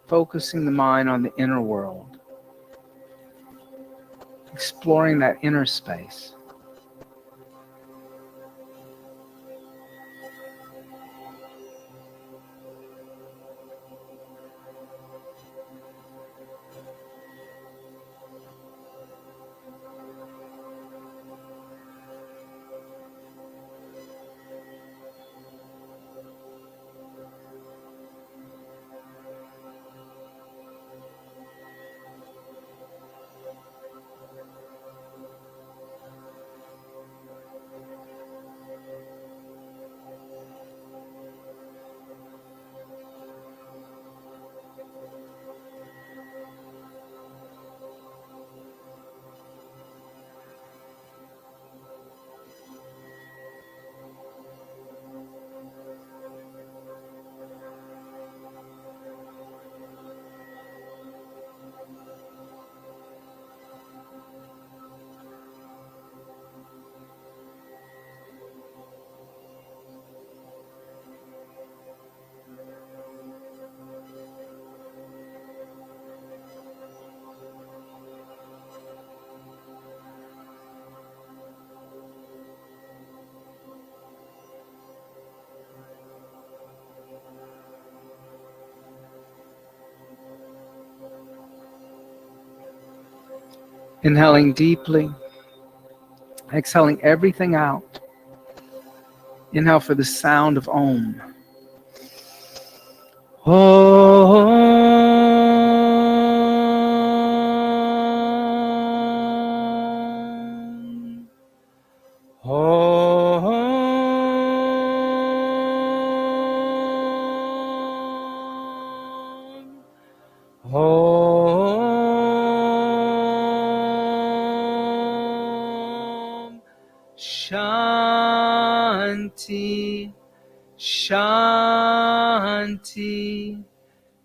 focusing the mind on the inner world, exploring that inner space. Inhaling deeply, exhaling everything out. Inhale for the sound of Om. Om. Om. Om. Shanti. Shanti,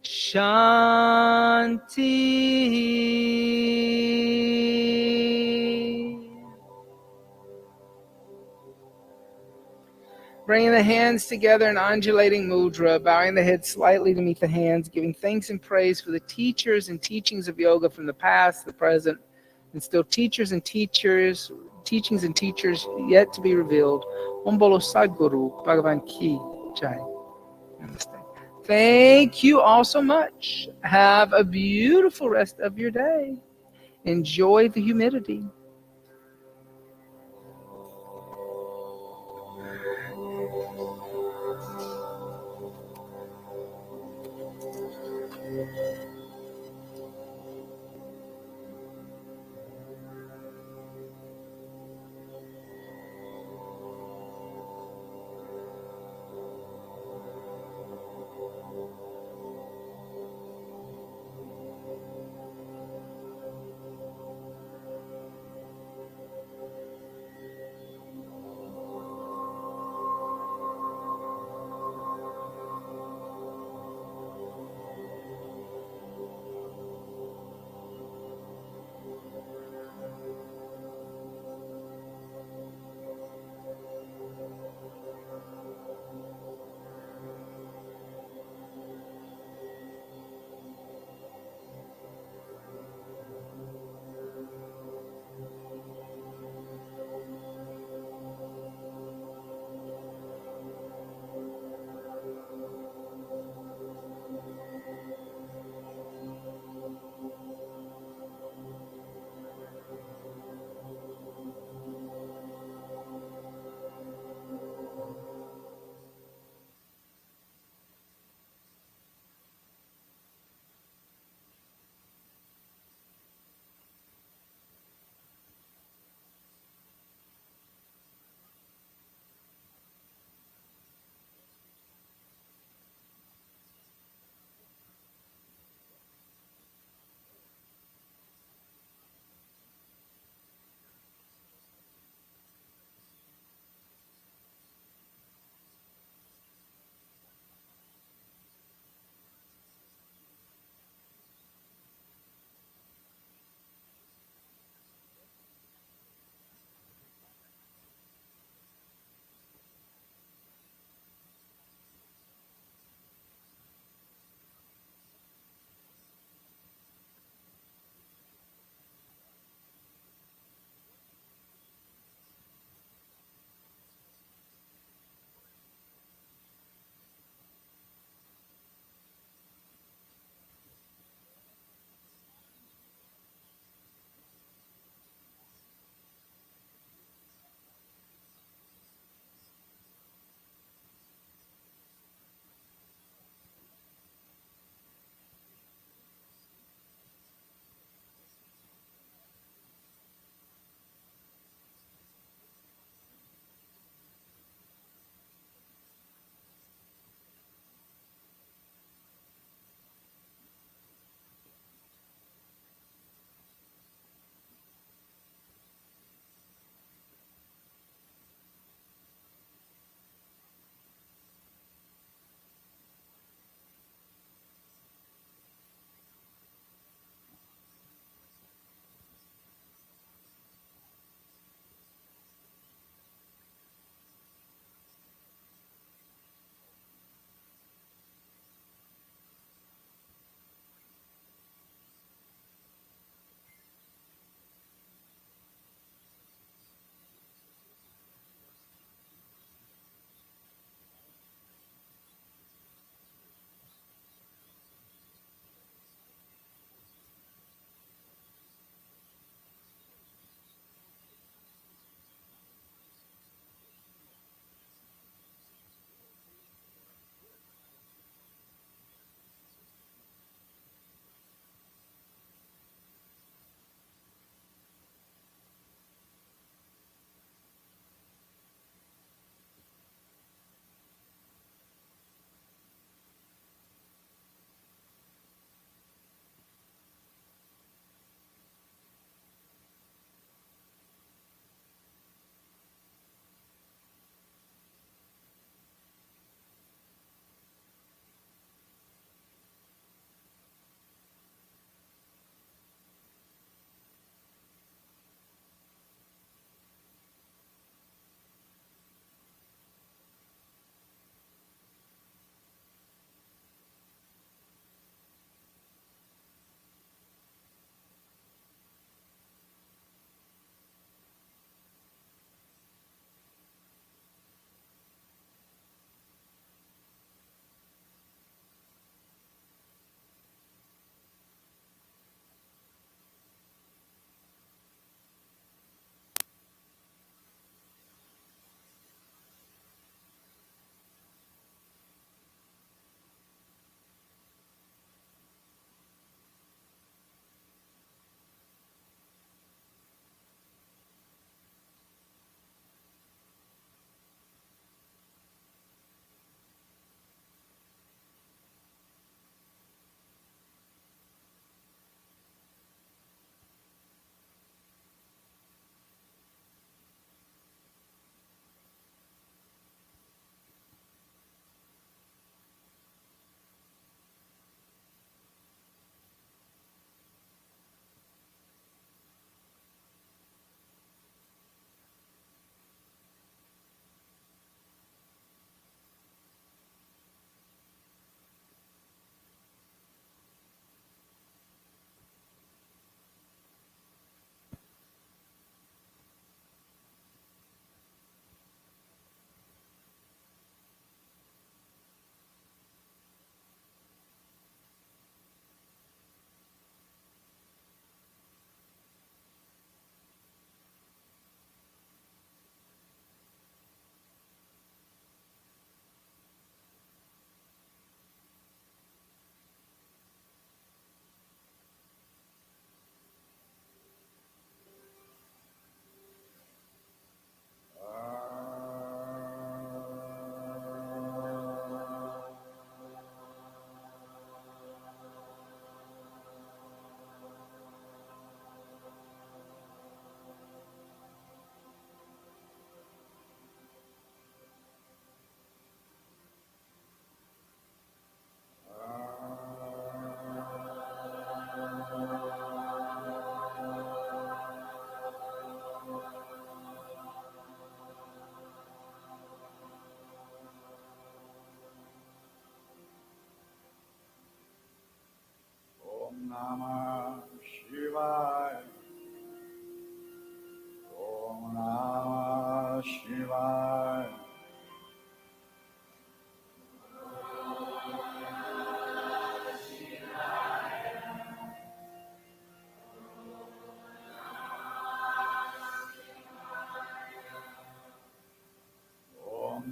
Shanti. Bringing the hands together in undulating mudra, bowing the head slightly to meet the hands, giving thanks and praise for the teachers and teachings of yoga from the past, the present, and still teachings and teachers yet to be revealed. Om Bolo Sadguru Bhagavan Ki Jai. Namaste. Thank you all so much. Have a beautiful rest of your day. Enjoy the humidity.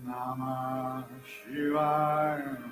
Namah Shivaya.